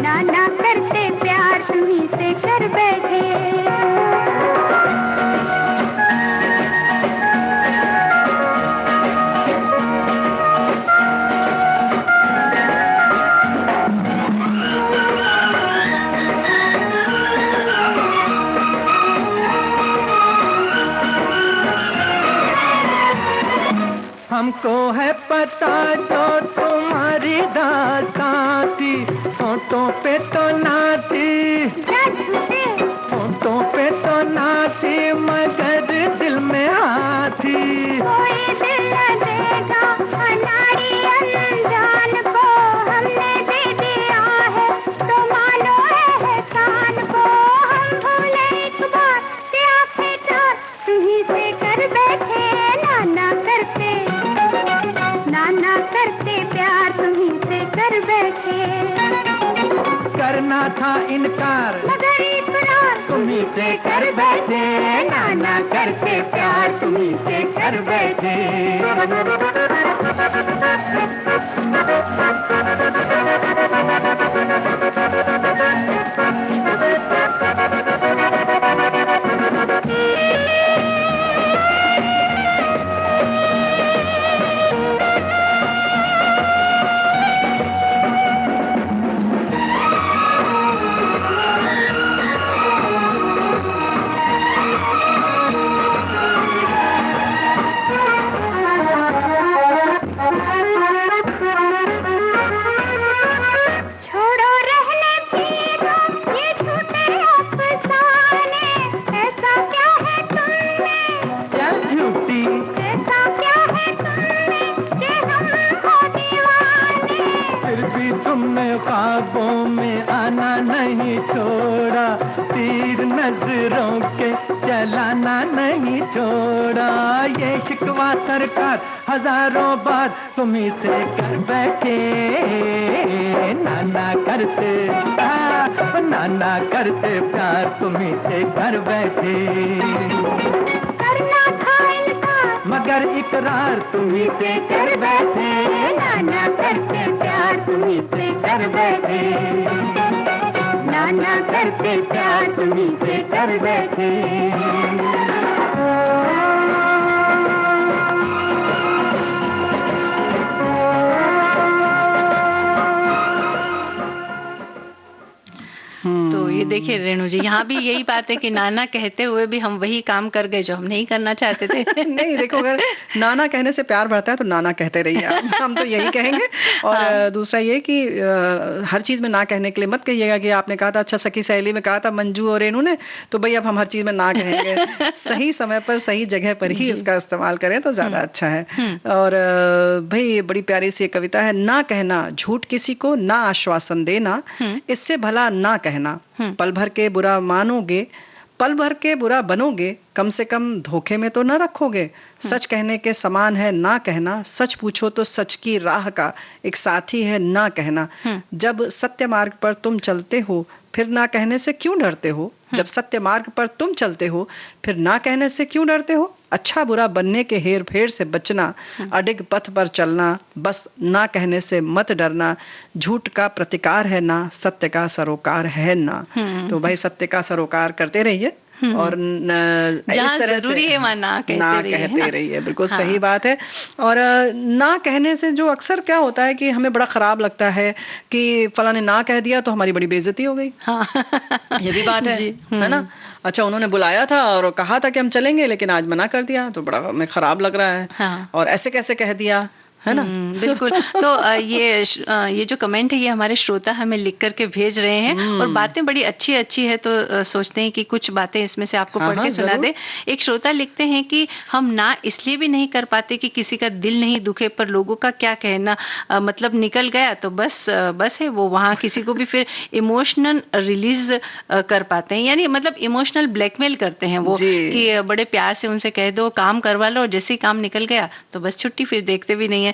ना करते प्यार तुम्हीं से कर बैठे। हमको है पता जो तुम्हारी दास्तां थी, होठों पे तो ना थी, होठों पे तो ना थी मगर दिल में आती। कोई दिल न देगा अनाड़ी अनजान को, हमने दे दिया है तो मानो एहसान को, हम भूले एक बार कि आंखें चार तुम्हीं से कर बैठे, ना करते प्यार तुम्हीं से कर बैठे, करना था इनकार मगर इकरार तुम्हीं से कर बैठे, ना करते प्यार तुम्हीं से कर बैठे। ख्वाबों में आना नहीं छोड़ा, तीर नजरों के चलाना नहीं छोड़ा, ये शिकवा सरकार हजारों बार तुम्हीं से कर बैठे, नाना करते प्यार तुम्हीं से कर बैठे, करना था इनकार मगर इकरार तुम्हीं से कर बैठे, ना करते प्यार तुम्हीं से कर बैठे, ना करते प्यार तुम्हीं से कर बैठे। तो ये देखिए रेणु जी, यहाँ भी यही बात है कि नाना कहते हुए भी हम वही काम कर गए जो हम नहीं करना चाहते थे। नहीं देखो, अगर नाना कहने से प्यार बढ़ता है तो नाना कहते रहिए, हम तो यही कहेंगे। और दूसरा ये कि हर चीज में ना कहने के लिए मत कहिएगा कि आपने कहा था, अच्छा सखी सहेली में कहा था मंजू और रेणु ने, तो भाई अब हम हर चीज में ना कहेंगे। सही समय पर सही जगह पर ही इसका इस्तेमाल करें तो ज्यादा अच्छा है। और भाई बड़ी प्यारी सी कविता है, ना कहना झूठ किसी को, ना आश्वासन देना, इससे भला ना कहना, पल भर के बुरा मानोगे पल भर के बुरा बनोगे, कम से कम धोखे में तो न रखोगे। सच कहने के समान है ना कहना, सच पूछो तो सच की राह का एक साथी है ना कहना। जब सत्य मार्ग पर तुम चलते हो फिर ना कहने से क्यों डरते हो? जब सत्य मार्ग पर तुम चलते हो फिर ना कहने से क्यों डरते हो? अच्छा बुरा बनने के हेर फेर से बचना, अडिग पथ पर चलना, बस ना कहने से मत डरना। झूठ का प्रतिकार है ना, सत्य का सरोकार है ना। तो भाई सत्य का सरोकार करते रहिए और जहाँ जरूरी है वहाँ ना कहते रहिए। बिल्कुल सही बात है। और ना कहने से जो अक्सर क्या होता है कि हमें बड़ा खराब लगता है कि फला ने ना कह दिया तो हमारी बड़ी बेइज्जती हो गई। ये भी बात है ना। अच्छा उन्होंने बुलाया था और कहा था कि हम चलेंगे, लेकिन आज मना कर दिया तो बड़ा हमें खराब लग रहा है। और ऐसे कैसे कह दिया, है ना। बिल्कुल। तो ये जो कमेंट है ये हमारे श्रोता हमें लिख करके भेज रहे हैं और बातें बड़ी अच्छी अच्छी है, तो सोचते हैं कि कुछ बातें इसमें से आपको पढ़ के सुना दे। एक श्रोता लिखते हैं कि हम ना इसलिए भी नहीं कर पाते कि किसी का दिल नहीं दुखे, पर लोगों का क्या कहना, मतलब निकल गया तो बस है वो, वहाँ किसी को भी फिर इमोशनल रिलीज कर पाते हैं, यानी मतलब इमोशनल ब्लैकमेल करते हैं वो कि बड़े प्यार से उनसे कह दो काम करवा लो, जैसे ही काम निकल गया तो बस छुट्टी, फिर देखते भी नहीं है।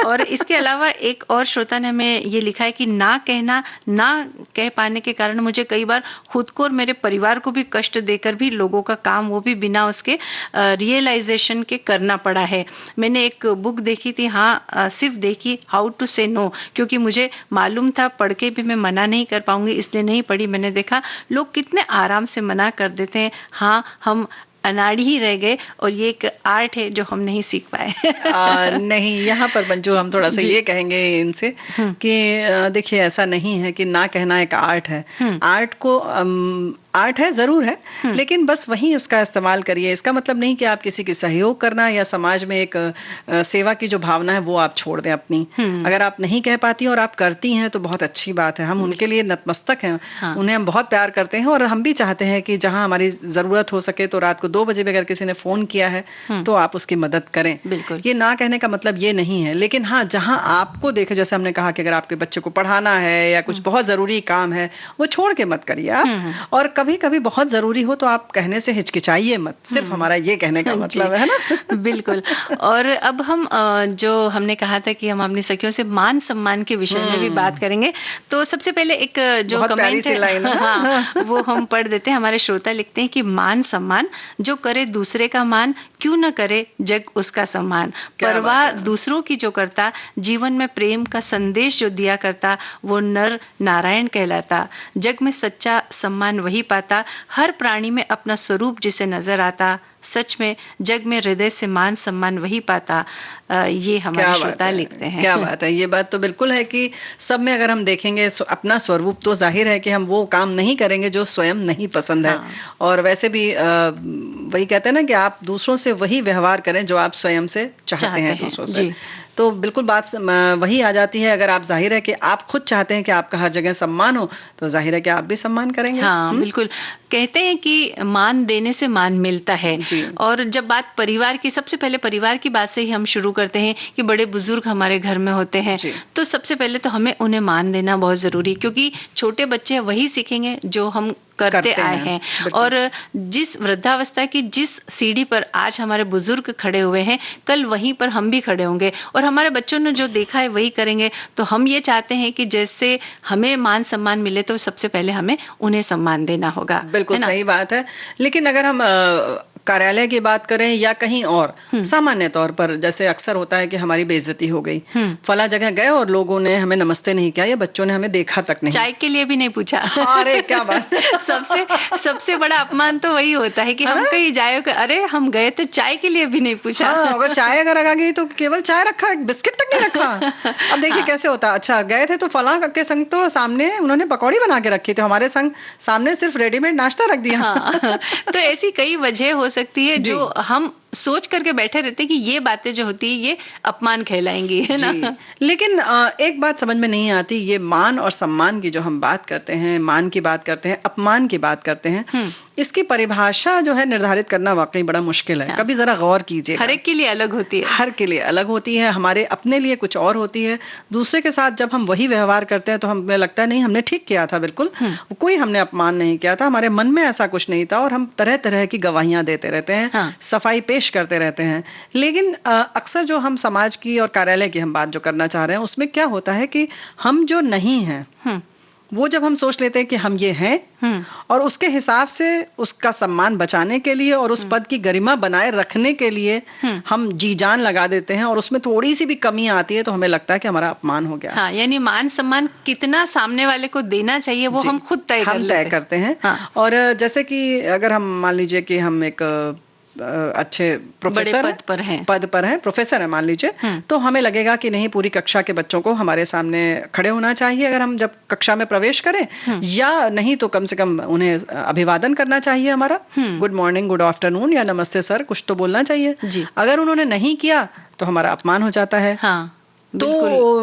और इसके अलावा एक और श्रोता ने हमें ये लिखा है कि ना कह पाने के कारण मुझे कई बार खुद को और मेरे परिवार को भी कष्ट देकर भी लोगों का काम वो भी बिना उसके रियलाइजेशन के करना पड़ा है। मैंने एक बुक देखी थी, सिर्फ देखी, हाउ टू से नो, क्योंकि मुझे मालूम था पढ़ के भी मैं मना नहीं कर पाऊंगी, इसलिए नहीं पढ़ी। मैंने देखा लोग कितने आराम से मना कर देते हैं। हम अनाड़ी ही रह गए और ये एक आर्ट है जो हम नहीं सीख पाए। नहीं, यहाँ पर बंजू हम थोड़ा सा ये कहेंगे इनसे कि देखिए ऐसा नहीं है कि ना कहना एक आर्ट है। आर्ट को आर्ट है जरूर है, लेकिन बस वही उसका इस्तेमाल करिए। इसका मतलब नहीं कि आप किसी की सहयोग करना या समाज में एक सेवा की जो भावना है वो आप छोड़ दें अपनी। अगर आप नहीं कह पाती और आप करती हैं तो बहुत अच्छी बात है, हम उनके लिए नतमस्तक हैं। उन्हें हम बहुत प्यार करते हैं और हम भी चाहते हैं कि जहां हमारी जरूरत हो सके तो रात को 2 बजे भी अगर किसी ने फोन किया है तो आप उसकी मदद करें। बिल्कुल, ये ना कहने का मतलब ये नहीं है, लेकिन हाँ जहां आपको देखे, जैसे हमने कहा कि अगर आपके बच्चे को पढ़ाना है या कुछ बहुत जरूरी काम है वो छोड़ के मत करिए आप। और कभी कभी बहुत जरूरी हो तो आप कहने से हिचकिचाइए मत, सिर्फ हमारा ये कहने का मतलब है ना। बिल्कुल। और अब हम जो हमने कहा था कि हम अपनी सखियों से मान सम्मान के विषय में भी बात करेंगे, तो सबसे पहले एक जो कमेंट है वो हम पढ़ देते हैं। हमारे श्रोता लिखते हैं कि मान सम्मान, जो करे दूसरे का मान, क्यों न करे जग उसका सम्मान। परवाह दूसरों की जो करता, जीवन में प्रेम का संदेश जो दिया करता, वो नर नारायण कहलाता। जग में सच्चा सम्मान वही पाता, हर प्राणी में अपना स्वरूप जिसे नजर आता। सच में जग में हृदय से मान सम्मान वही पाता। ये हमारे श्रोता लिखते हैं। क्या बात है। ये बात तो बिल्कुल है कि सब में अगर हम देखेंगे अपना स्वरूप, तो जाहिर है कि हम वो काम नहीं करेंगे जो स्वयं नहीं पसंद है। और वैसे भी वही कहते हैं ना कि आप दूसरों से वही व्यवहार करें जो आप स्वयं से चाहते हैं दूसरों से। तो बिल्कुल बात वही आ जाती है। अगर आप, जाहिर है कि आप खुद चाहते हैं कि आपका हर जगह सम्मान हो, तो जाहिर है कि आप भी सम्मान करेंगे। बिल्कुल। कहते हैं कि मान देने से मान मिलता है। और जब बात परिवार की, सबसे पहले परिवार की बात से ही हम शुरू करते हैं कि बड़े बुजुर्ग हमारे घर में होते हैं, तो सबसे पहले तो हमें उन्हें मान देना बहुत जरूरी, क्योंकि छोटे बच्चे वही सीखेंगे जो हम करते आए हैं। और जिस वृद्धावस्था की जिस सीढ़ी पर आज हमारे बुजुर्ग खड़े हुए हैं, कल वहीं पर हम भी खड़े होंगे और हमारे बच्चों ने जो देखा है वही करेंगे। तो हम ये चाहते हैं कि जैसे हमें मान सम्मान मिले, तो सबसे पहले हमें उन्हें सम्मान देना होगा। बिल्कुल सही बात है। लेकिन अगर हम कार्यालय की बात करें या कहीं और, सामान्य तौर पर जैसे अक्सर होता है कि हमारी बेइज्जती हो गई, फला जगह गए और लोगों ने हमें नमस्ते नहीं किया या बच्चों ने हमें देखा तक नहीं, चाय के लिए भी नहीं पूछा। अरे क्या बात। सबसे बड़ा अपमान तो वही होता है कि हम कहीं जाए, अरे हम गए तो चाय के लिए भी नहीं पूछा। अगर चाय अगर आ गई तो केवल चाय रखा, बिस्किट तक नहीं रखा। अब देखिए कैसे होता। अच्छा गए थे तो फला के संग तो सामने उन्होंने पकौड़ी बना के रखी थी, हमारे संग सामने सिर्फ रेडीमेड नाश्ता रख दिया। तो ऐसी कई वजह हो सकती है जो हम सोच करके बैठे रहते हैं कि ये बातें जो होती है ये अपमान कहलाएंगी, है ना। लेकिन एक बात समझ में नहीं आती, ये मान और सम्मान की जो हम बात करते हैं, मान की बात करते हैं, अपमान की बात करते हैं, इसकी परिभाषा जो है निर्धारित करना वाकई बड़ा मुश्किल है। कभी जरा गौर कीजिए, हर एक के लिए अलग होती है, हर के लिए अलग होती है, हमारे अपने लिए कुछ और होती है, दूसरे के साथ जब हम वही व्यवहार करते हैं तो हमें लगता है नहीं हमने ठीक किया था, बिल्कुल कोई हमने अपमान नहीं किया था, हमारे मन में ऐसा कुछ नहीं था, और हम तरह तरह की गवाहियां देते रहते हैं, सफाई पेश करते रहते हैं। लेकिन अक्सर जो हम समाज की और कार्यालय की हम बात जो करना चाह रहे हैं उसमें क्या होता है कि हम जो नहीं हैं वो जब हम सोच लेते हैं कि हम ये हैं, और उसके हिसाब से उसका सम्मान बचाने के लिए और उस पद की गरिमा बनाए रखने के लिए हम जी जान लगा देते हैं, और उसमें थोड़ी सी भी कमी आती है तो हमें लगता है कि हमारा अपमान हो गया। हाँ, यानी मान सम्मान कितना सामने वाले को देना चाहिए वो हम खुद तय करते हैं। और जैसे कि अगर हम मान लीजिए कि हम एक अच्छे प्रोफेसर पद पर हैं, प्रोफेसर है मान लीजिए, तो हमें लगेगा कि नहीं पूरी कक्षा के बच्चों को हमारे सामने खड़े होना चाहिए अगर हम जब कक्षा में प्रवेश करें, या नहीं तो कम से कम उन्हें अभिवादन करना चाहिए हमारा, गुड मॉर्निंग, गुड आफ्टरनून या नमस्ते सर, कुछ तो बोलना चाहिए। अगर उन्होंने नहीं किया तो हमारा अपमान हो जाता है। तो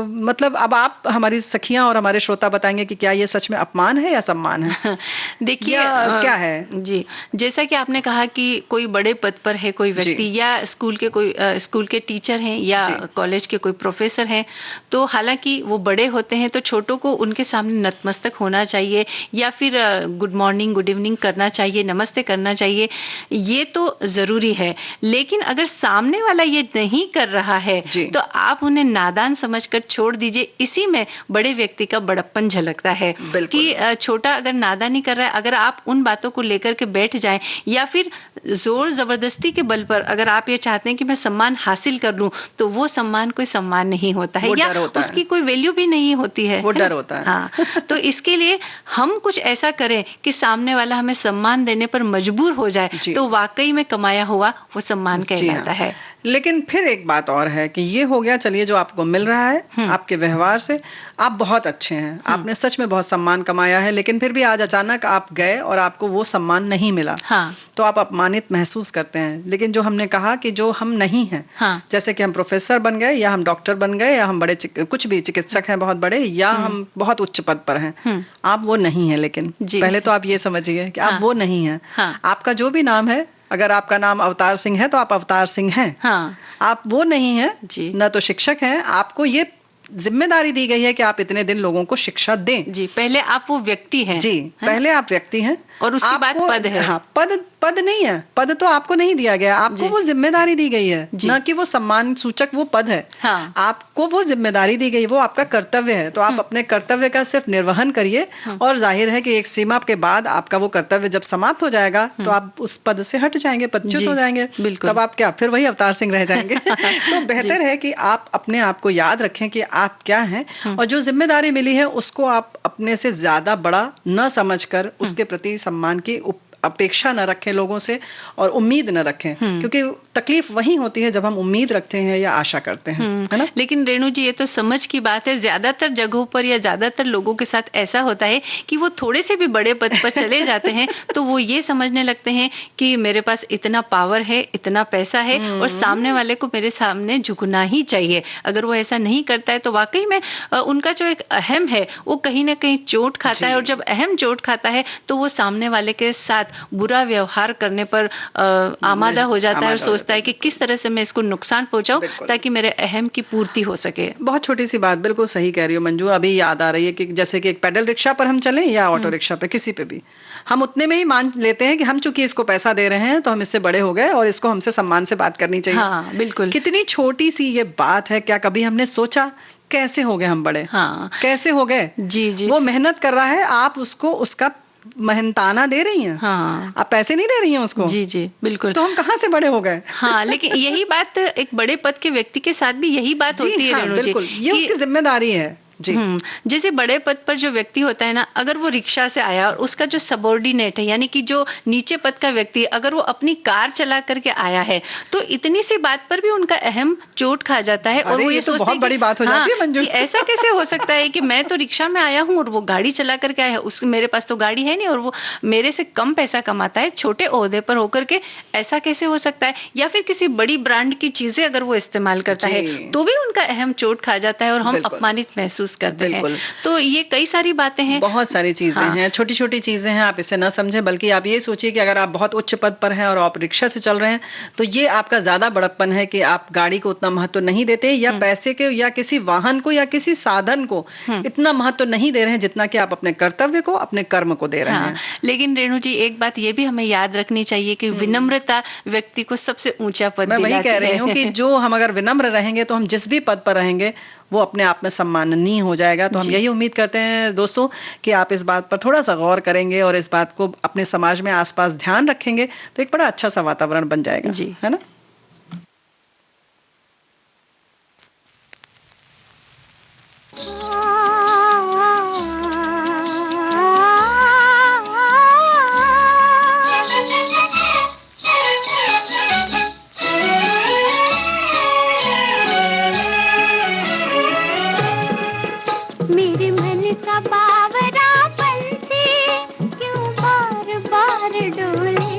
मतलब अब आप हमारी सखियां और हमारे श्रोता बताएंगे कि क्या ये सच में अपमान है या सम्मान है? देखिए क्या है जी, जैसा कि आपने कहा कि कोई बड़े पद पर है कोई व्यक्ति, या स्कूल के टीचर हैं या कॉलेज के कोई प्रोफेसर हैं, तो हालांकि वो बड़े होते हैं तो छोटों को उनके सामने नतमस्तक होना चाहिए, या फिर गुड मॉर्निंग, गुड इवनिंग करना चाहिए, नमस्ते करना चाहिए, ये तो जरूरी है। लेकिन अगर सामने वाला ये नहीं कर रहा है तो आप उन्हें नादान समझकर छोड़ दीजिए। इसी में बड़े व्यक्ति का बड़प्पन झलकता है कि छोटा अगर नादानी कर रहा है, अगर आप उन बातों को लेकर के बैठ जाएं, या फिर जोर जबरदस्ती के बल पर अगर आप ये चाहते हैं कि मैं सम्मान हासिल कर लूं, तो वो सम्मान कोई सम्मान नहीं होता है, या उसकी कोई वैल्यू भी नहीं होती है, वो डर होता है। हाँ, तो इसके लिए हम कुछ ऐसा करें कि सामने वाला हमें सम्मान देने पर मजबूर हो जाए, तो वाकई में कमाया हुआ वो सम्मान कहलाता है। लेकिन फिर एक बात और है कि ये हो गया, चलिए जो आपको मिल रहा है आपके व्यवहार से आप बहुत अच्छे हैं, आपने सच में बहुत सम्मान कमाया है, लेकिन फिर भी आज अचानक आप गए और आपको वो सम्मान नहीं मिला, तो आप अपमानित महसूस करते हैं। लेकिन जो हमने कहा कि जो हम नहीं हैं, जैसे कि हम प्रोफेसर बन गए, या हम डॉक्टर बन गए, या हम बड़े कुछ भी चिकित्सक हैं बहुत बड़े, या हम बहुत उच्च पद पर हैं, आप वो नहीं है। लेकिन पहले तो आप ये समझिए कि आप वो नहीं है। आपका जो भी नाम है, अगर आपका नाम अवतार सिंह है तो आप अवतार सिंह हैं। आप वो नहीं है, न तो शिक्षक हैं, आपको ये जिम्मेदारी दी गई है कि आप इतने दिन लोगों को शिक्षा दें। पहले आप वो व्यक्ति हैं। पहले आप व्यक्ति हैं, और उसके बाद पद है। पद नहीं है, पद तो आपको नहीं दिया गया, आपको वो जिम्मेदारी दी गई है, ना कि वो सम्मान सूचक वो पद है। आपको वो जिम्मेदारी दी गई, वो आपका कर्तव्य है, तो आप अपने कर्तव्य का सिर्फ निर्वहन करिए, और जाहिर है कि एक सीमा के बाद आपका वो कर्तव्य जब समाप्त हो जाएगा तो आप उस पद से हट जाएंगे, पदच्युत हो जाएंगे, तब आप क्या फिर वही अवतार सिंह रह जाएंगे। तो बेहतर है कि आप अपने आप को याद रखें कि आप क्या हैं, और जो जिम्मेदारी मिली है उसको आप अपने से ज्यादा बड़ा न समझकर उसके प्रति सम्मान की अपेक्षा न रखें लोगों से, और उम्मीद न रखें, क्योंकि तकलीफ वही होती है जब हम उम्मीद रखते हैं या आशा करते हैं, है ना। लेकिन रेणु जी, ये तो समझ की बात है, ज्यादातर जगहों पर या ज्यादातर लोगों के साथ ऐसा होता है कि वो थोड़े से भी बड़े पद पर चले जाते हैं तो वो ये समझने लगते हैं कि मेरे पास इतना पावर है, इतना पैसा है, और सामने वाले को मेरे सामने झुकना ही चाहिए। अगर वो ऐसा नहीं करता है तो वाकई में उनका जो एक अहम है वो कहीं ना कहीं चोट खाता है, और जब अहम चोट खाता है तो वो सामने वाले के साथ बुरा व्यवहार करने पर आमादा हो जाता है, और सोचता है कि किस तरह से मैं इसको नुकसान पहुंचाऊं ताकि मेरे अहम की पूर्ति हो सके। बहुत छोटी सी बात, बिल्कुल सही कह रही हो मंजू, अभी याद आ रही है कि जैसे कि एक पैडल रिक्शा पर हम चलें या ऑटो रिक्शा पे, किसी पे भी हम उतने में ही मान लेते हैं कि हम चूंकि इसको पैसा दे रहे हैं तो हम इससे बड़े हो गए और इसको हमसे सम्मान से बात करनी चाहिए। हाँ, बिल्कुल। कितनी छोटी सी ये बात है, क्या कभी हमने सोचा कैसे हो गए हम बड़े? कैसे हो गए? वो मेहनत कर रहा है, आप उसको उसका मेहनताना दे रही हैं। आप पैसे नहीं दे रही हैं उसको। बिल्कुल। तो हम कहाँ से बड़े हो गए? लेकिन यही बात एक बड़े पद के व्यक्ति के साथ भी यही बात होती है। बिल्कुल, ये उसकी जिम्मेदारी है जैसे बड़े पद पर जो व्यक्ति होता है ना, अगर वो रिक्शा से आया और उसका जो सबॉर्डिनेट है यानी कि जो नीचे पद का व्यक्ति, अगर वो अपनी कार चला करके आया है तो इतनी सी बात पर भी उनका अहम चोट खा जाता है। और वो ये सोचते हैं बहुत बड़ी बात हो जाती है मंजू, ऐसा कैसे हो सकता है कि मैं तो रिक्शा में आया हूँ और वो गाड़ी चला करके आया है, उसके मेरे पास तो गाड़ी है नहीं और वो मेरे से कम पैसा कमाता है, छोटे ओहदे पर होकर के, ऐसा कैसे हो सकता है। या फिर किसी बड़ी ब्रांड की चीजें अगर वो इस्तेमाल करता है तो भी उनका अहम चोट खा जाता है और हम अपमानित महसूस करते हैं। तो ये कई सारी बातें हैं, बहुत सारी चीजें हैं, छोटी छोटी चीजें हैं, आप इसे ना समझें, बल्कि आप ये सोचिए कि अगर आप बहुत उच्च पद पर हैं और आप रिक्शा से चल रहे हैं तो ये आपका ज्यादा बड़प्पन है कि आप गाड़ी को उतना महत्व नहीं देते, या पैसे के या किसी वाहन को या किसी साधन को इतना महत्व नहीं दे रहे हैं जितना कि आप अपने कर्तव्य को, अपने कर्म को दे रहे हैं। लेकिन रेणु जी, एक बात ये भी हमें याद रखनी चाहिए कि विनम्रता व्यक्ति को सबसे ऊंचा पद दिलाती है। मैं वही कह रही हूँ कि जो हम अगर विनम्र रहेंगे तो हम जिस भी पद पर रहेंगे वो अपने आप में सम्माननीय हो जाएगा। तो हम यही उम्मीद करते हैं दोस्तों कि आप इस बात पर थोड़ा सा गौर करेंगे और इस बात को अपने समाज में आसपास ध्यान रखेंगे तो एक बड़ा अच्छा सा वातावरण बन जाएगा जी, है ना। मेरे मन का बावरा पंछी क्यों बार बार डोले,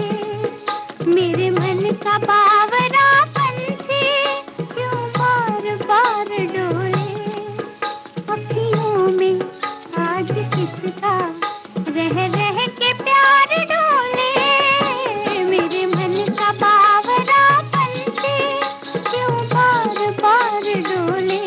मेरे मन का बावरा पंछी क्यों बार बार डोले, अखियों में आज किसका रह रह के प्यार डोले, मेरे मन का बावरा पंछी क्यों बार बार डोले।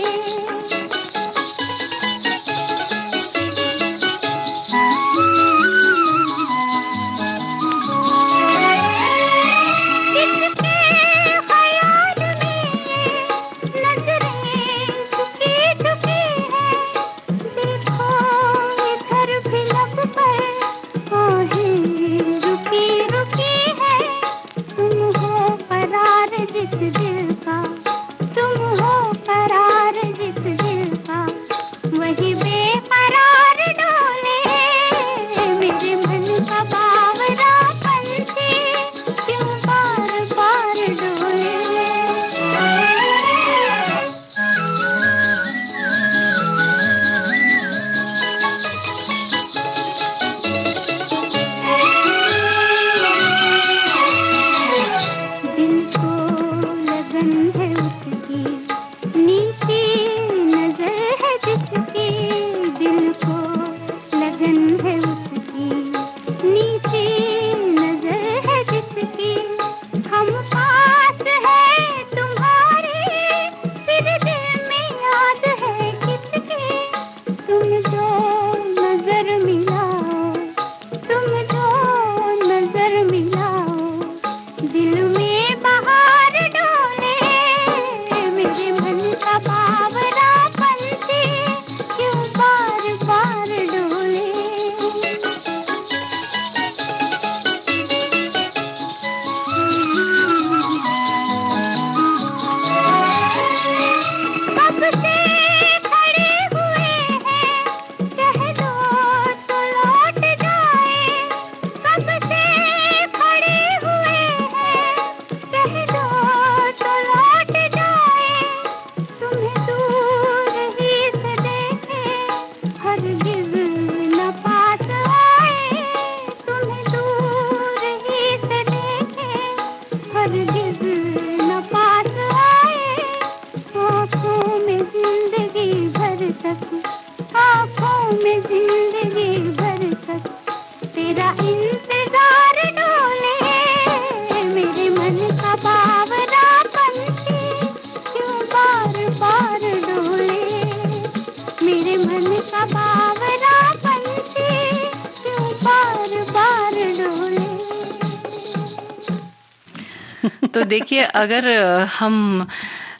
तो देखिए, अगर हम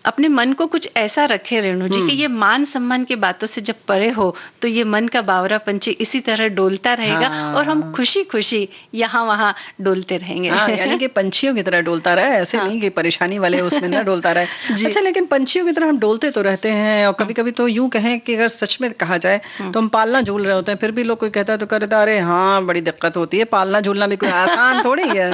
अपने मन को कुछ ऐसा रखे रेणु जी कि ये मान सम्मान की बातों से जब परे हो तो ये मन का बावरा पंछी इसी तरह डोलता रहेगा और हम खुशी खुशी यहाँ वहाँ डोलते रहेंगे। यानी कि पंछियों की तरह डोलता रहे, ऐसे नहीं कि परेशानी वाले उसमें ना डोलता रहे। अच्छा, लेकिन पंछियों की तरह हम डोलते तो रहते हैं और कभी कभी तो यूं कहें कि अगर सच में कहा जाए तो हम पालना झूल रहे होते हैं, फिर भी लोग कोई कहता है तो कहता है अरे हाँ बड़ी दिक्कत होती है, पालना झूलना भी कोई आसान थोड़ी है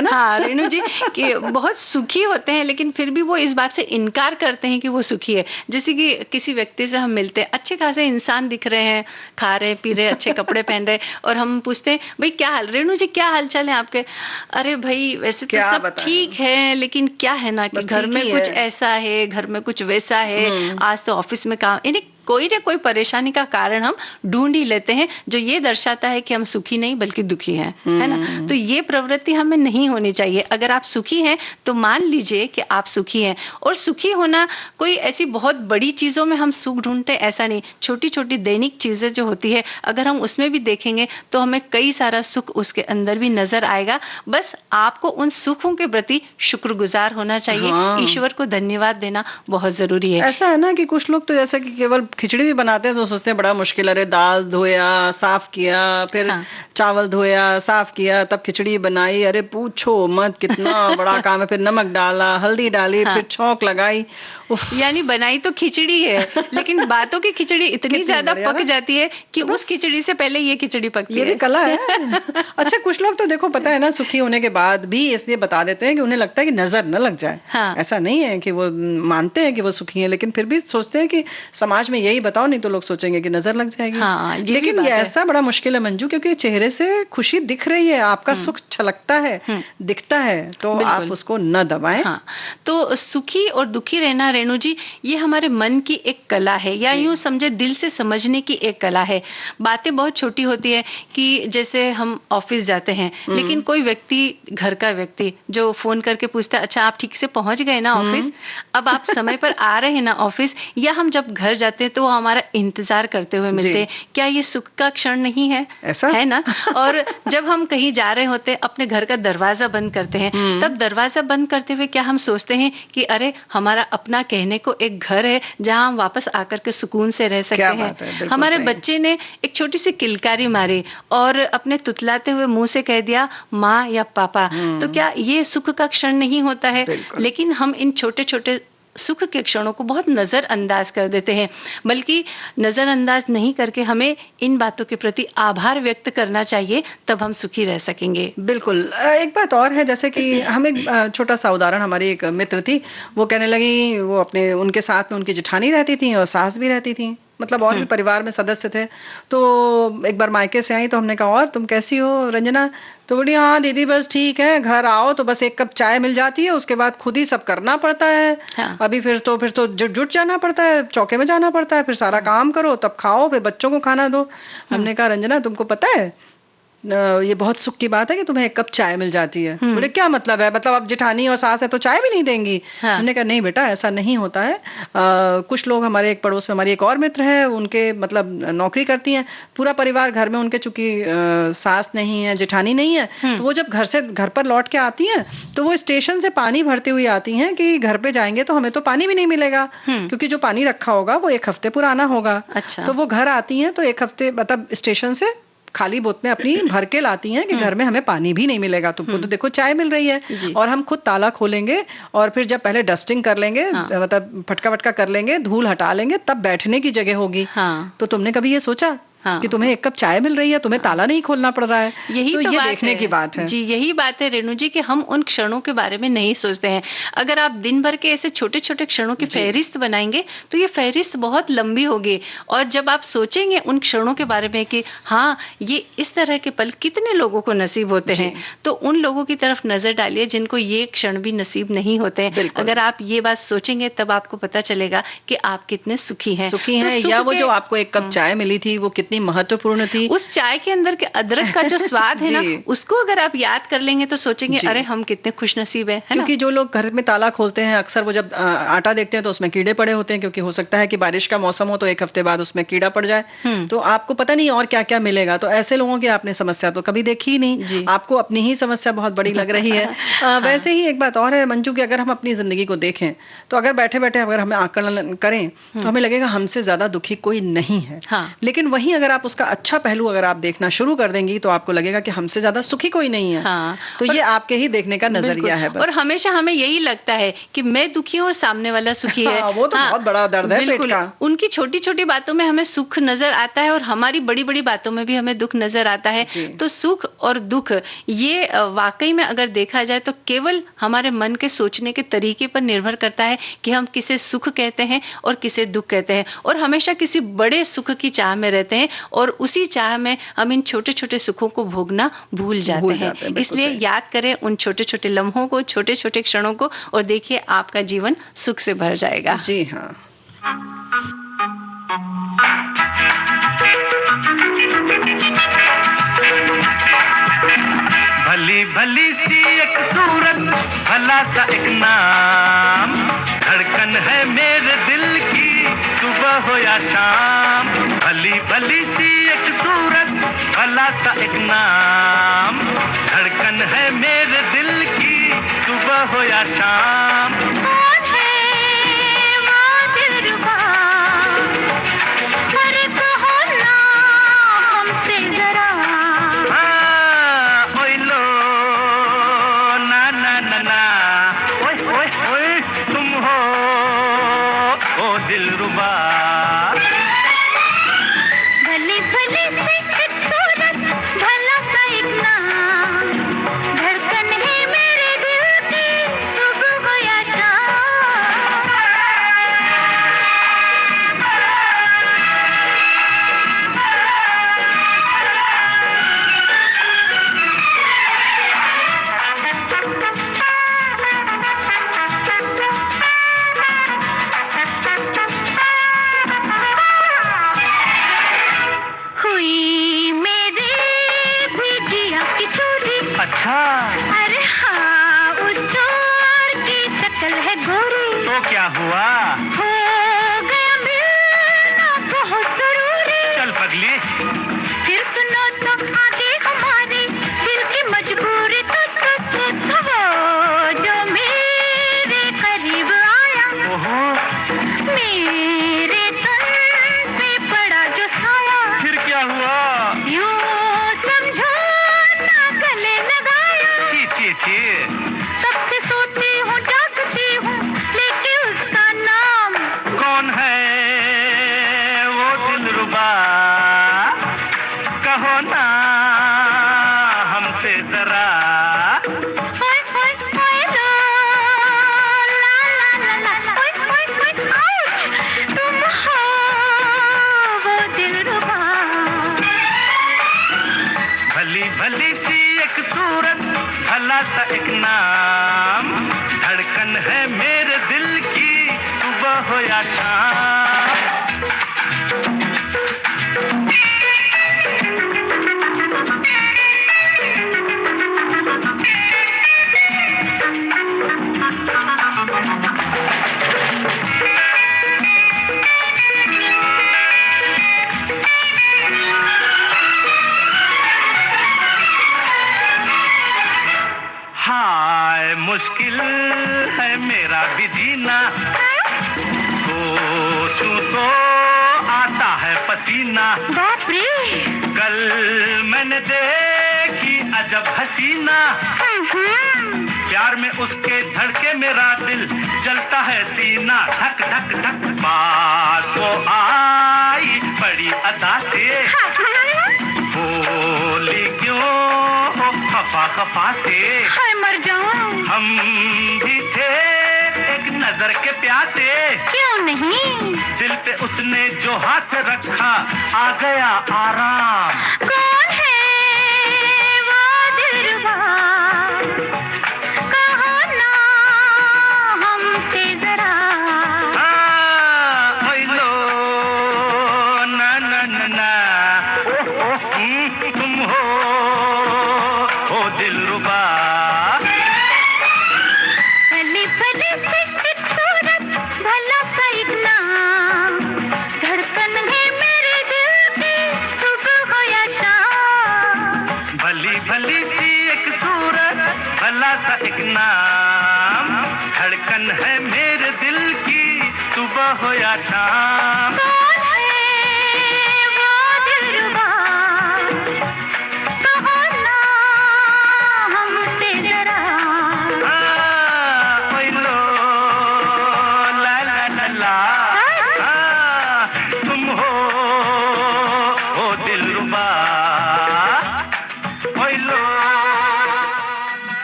ना। हाँ रेणु जी कि बहुत सुखी होते हैं लेकिन फिर भी वो इस बात से इनकार करते हैं कि वो सुखी है। जैसे कि किसी व्यक्ति से हम मिलते हैं, अच्छे खासे इंसान दिख रहे हैं, खा रहे पी रहे, अच्छे कपड़े पहन रहे, और हम पूछते हैं भाई क्या हाल, रेणु जी क्या हाल चाल है आपके? अरे भाई वैसे तो सब ठीक है लेकिन क्या है ना कि घर में कुछ ऐसा है, घर में कुछ वैसा है, आज तो ऑफिस में काम, यानी कोई ना कोई परेशानी का कारण हम ढूंढ ही लेते हैं जो ये दर्शाता है कि हम सुखी नहीं बल्कि दुखी हैं, है ना। तो ये प्रवृत्ति हमें नहीं होनी चाहिए। अगर आप सुखी हैं तो मान लीजिए कि आप सुखी हैं, और सुखी होना कोई ऐसी बहुत बड़ी चीजों में हम सुख ढूंढते ऐसा नहीं, छोटी छोटी दैनिक चीजें जो होती है अगर हम उसमें भी देखेंगे तो हमें कई सारा सुख उसके अंदर भी नजर आएगा। बस आपको उन सुखों के प्रति शुक्रगुजार होना चाहिए। ईश्वर को धन्यवाद देना बहुत जरूरी है। ऐसा है ना कि कुछ लोग तो जैसा कि केवल खिचड़ी भी बनाते हैं तो सोचते हैं बड़ा मुश्किल है, अरे दाल धोया साफ किया, फिर चावल धोया साफ किया, तब खिचड़ी बनाई, अरे पूछो मत कितना बड़ा काम है, फिर नमक डाला, हल्दी डाली, फिर छौंक लगाई। यानी बनाई तो खिचड़ी है लेकिन बातों की खिचड़ी इतनी ज्यादा पक जाती है कि उस खिचड़ी से पहले ये खिचड़ी पकती है। ये भी कला है। अच्छा, कुछ लोग तो देखो पता है ना सुखी होने के बाद भी इसलिए बता देते हैं कि उन्हें लगता है कि नजर न लग जाए। ऐसा नहीं है कि वो मानते हैं कि वो सुखी हैं लेकिन फिर भी सोचते हैं कि समाज में यही बताओ नहीं तो लोग सोचेंगे कि नजर लग जाएगी। लेकिन ये ऐसा बड़ा मुश्किल है मंजू, क्योंकि चेहरे से खुशी दिख रही है, आपका सुख छलकता है, दिखता है, तो आप उसको न दबाएं। तो सुखी और दुखी रहना रेणु जी ये हमारे मन की एक कला है, या यूं समझे दिल से समझने की एक कला है। बातें बहुत छोटी होती है कि जैसे हम ऑफिस जाते हैं लेकिन कोई व्यक्ति, घर का व्यक्ति जो फोन करके पूछता है अच्छा आप ठीक से पहुंच गए ना ऑफिस, अब आप समय पर आ रहे हैं ना ऑफिस, या हम जब घर जाते हैं तो वो हमारा इंतजार करते हुए मिलते हैं। क्या ये सुख का क्षण नहीं है? ऐसा है ना। और जब हम कहीं जा रहे होते हैं अपने घर का दरवाजा बंद करते हैं, तब दरवाजा बंद करते हुए क्या हम सोचते हैं कि अरे हमारा अपना कहने को एक घर है जहां हम वापस आकर के सुकून से रह सकते हैं। हमारे बच्चे ने एक छोटी सी किलकारी मारी और अपने तुतलाते हुए मुंह से कह दिया माँ या पापा, तो क्या ये सुख का क्षण नहीं होता है? लेकिन हम इन छोटे छोटे सुख के क्षणों को बहुत नजरअंदाज कर देते हैं, बल्कि नजरअंदाज नहीं करके हमें इन बातों के प्रति आभार व्यक्त करना चाहिए, तब हम सुखी रह सकेंगे। बिल्कुल। एक बात और है, जैसे कि हम एक छोटा सा उदाहरण, हमारी एक मित्र थी, वो कहने लगी वो अपने उनके साथ में उनकी जेठानी रहती थी और सास भी रहती थी, मतलब और भी परिवार में सदस्य थे। तो एक बार मायके से आई तो हमने कहा और तुम कैसी हो रंजना? तो बोली हाँ दीदी बस ठीक है, घर आओ तो बस एक कप चाय मिल जाती है, उसके बाद खुद ही सब करना पड़ता है। अभी फिर तो जुट जाना पड़ता है, चौके में जाना पड़ता है, फिर सारा काम करो तब खाओ, फिर बच्चों को खाना दो। हमने कहा रंजना तुमको पता है ये बहुत सुख की बात है कि तुम्हें एक कप चाय मिल जाती है। बोले क्या मतलब है, मतलब अब जेठानी और सास है तो चाय भी नहीं देंगी? हमने कहा नहीं बेटा ऐसा नहीं होता है। कुछ लोग, हमारे एक पड़ोस में हमारी एक और मित्र है, उनके मतलब नौकरी करती हैं, पूरा परिवार घर में उनके, चूंकि सास नहीं है जेठानी नहीं है, तो वो जब घर पर लौट के आती हैं तो वो स्टेशन से पानी भरती हुई आती हैं कि घर पे जाएंगे तो हमें तो पानी भी नहीं मिलेगा, क्योंकि जो पानी रखा होगा वो एक हफ्ते पुराना होगा। तो वो घर आती हैं तो एक हफ्ते मतलब स्टेशन से खाली बोतलें अपनी भर के लाती हैं कि घर में हमें पानी भी नहीं मिलेगा, तुमको तो देखो चाय मिल रही है। और हम खुद ताला खोलेंगे और फिर जब पहले डस्टिंग कर लेंगे, मतलब फटका वटका कर लेंगे, धूल हटा लेंगे, तब बैठने की जगह होगी। तो तुमने कभी ये सोचा कि तुम्हें एक कप चाय मिल रही है, तुम्हें ताला नहीं खोलना पड़ रहा है? यही तो ये देखने की बात है। जी यही बात है रेणु जी कि हम उन क्षणों के बारे में नहीं सोचते हैं। अगर आप दिन भर के ऐसे छोटे छोटे क्षणों की फहरिस्त बनाएंगे तो ये फहरिस्त बहुत लंबी होगी, और जब आप सोचेंगे उन क्षणों के बारे में कि हाँ ये इस तरह के पल कितने लोगों को नसीब होते हैं, तो उन लोगों की तरफ नजर डालिए जिनको ये क्षण भी नसीब नहीं होते हैं। अगर आप ये बात सोचेंगे तब आपको पता चलेगा कि आप कितने सुखी हैं। या वो जो आपको एक कप चाय मिली थी वो कितनी महत्वपूर्ण थी। उस चाय के अंदर के अदरक का जो स्वाद है ना, उसको अगर आप याद कर लेंगे तो सोचेंगे अरे हम कितने खुशनसीब हैं, है ना? क्योंकि जो लोग घर में ताला खोलते हैं अक्सर वो जब आटा देखते हैं तो उसमें कीड़े पड़े होते हैं, क्योंकि हो सकता है कि बारिश का मौसम हो तो एक हफ्ते बाद उसमें कीड़ा पड़ जाए, तो आपको पता नहीं और क्या क्या मिलेगा। तो ऐसे लोगों की आपने समस्या तो कभी देखी ही नहीं, आपको अपनी ही समस्या बहुत बड़ी लग रही है। वैसे ही एक बात और है मंजू की, अगर हम अपनी जिंदगी को देखें तो अगर बैठे बैठे अगर हमें आकलन करें तो हमें लगेगा हमसे ज्यादा दुखी कोई नहीं है। लेकिन वहीं अगर आप उसका अच्छा पहलू अगर आप देखना शुरू कर देंगी तो आपको लगेगा कि हमसे ज्यादा सुखी कोई नहीं है। तो ये आपके ही देखने का नजरिया है बस। और हमेशा हमें यही लगता है कि मैं दुखी हूँ और सामने वाला सुखी है। वो तो बहुत बड़ा दर्द है पेट का। उनकी छोटी छोटी बातों में हमें सुख नजर आता है और हमारी बड़ी बड़ी बातों में भी हमें दुख नजर आता है। तो सुख और दुख ये वाकई में अगर देखा जाए तो केवल हमारे मन के सोचने के तरीके पर निर्भर करता है कि हम किसे सुख कहते हैं और किसे दुख कहते हैं। और हमेशा किसी बड़े सुख की चाह में रहते हैं और उसी चाह में हम इन छोटे छोटे सुखों को भोगना भूल जाते हैं। इसलिए याद करें उन छोटे छोटे लम्हों को, छोटे छोटे क्षणों को, और देखिए आपका जीवन सुख से भर जाएगा। जी हाँ। भली भली सी एक सूरत, भला सा एक नाम, धड़कन है मेरे दिल की सुबह हो या शाम। भली भली सी एक सूरत, भला सा एक नाम, धड़कन है मेरे दिल की सुबह हो या शाम। कौन है वो दिलरुबा, अरे कहो ना हमसे जरा। ओए लो ना ना ना ना, ओए ओए ओए तुम हो ओ दिलरुबा। भली भली सी एक सूरत, भला सा एक नाम, धड़कन है मेरे दिल की सुबह हो या हुई मेरे भी जिया की चोरी। अच्छा अरे हाँ, उस चोर की शक्ल है गोरी। तो क्या हुआ? हो गया मिलना बहुत जरूरी। चल पगली। फिर सुनो तो आगे हमारी दिल की मजबूरी। तो वो जो मेरे करीब आया, ओहो मेरे तन पे पड़ा जो साया। फिर क्या हुआ? यूं समझो ना गले लगाया। ची ची ची। तब से सोती हूँ जागती हूँ लेके उसका नाम। कौन है वो दिलरुबा, कहो ना हमसे जरा। ओए ओए ओए लो, ला ला ला ला, ओए ओए ओए आउच, तुम हो वो दिलरुबा। भली भली सी एक सूरत, भला सा एक नाम, धड़कन है मेरे दिल की सुबह हो या शाम। हाय मुश्किल है मेरा भी जीना, सोचूं तो आता है पसीना। बाप रे। कल मैंने देखी अजब हसीना, प्यार में उसके धड़के मेरा दिल, जलता है सीना धक धक धक। बात वो आई बड़ी अदा से, बोली क्यों खफा खफा से। हाय मर जाऊं। हम भी थे एक नजर के प्यासे, क्यों नहीं। दिल पे उसने जो हाथ रखा आ गया आराम। कौन है वो दिलरुबा, कहो ना हमसे जरा। ओए लो ना ना ना ना, सा एक नाम, धड़कन है मेरे दिल की सुबह हो या शाम।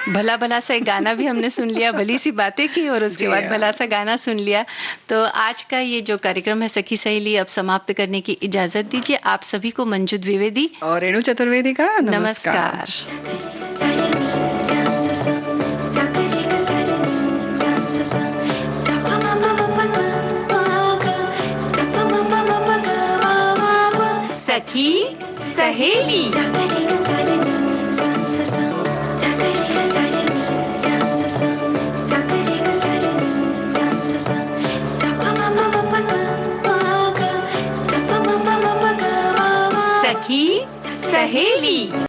भला भला सा एक गाना भी हमने सुन लिया, भली सी बातें की और उसके बाद भला सा गाना सुन लिया। तो आज का ये जो कार्यक्रम है सखी सहेली अब समाप्त करने की इजाजत दीजिए। आप सभी को मंजू द्विवेदी और रेणु चतुर्वेदी का नमस्कार। सखी सहेली सखी सहेली।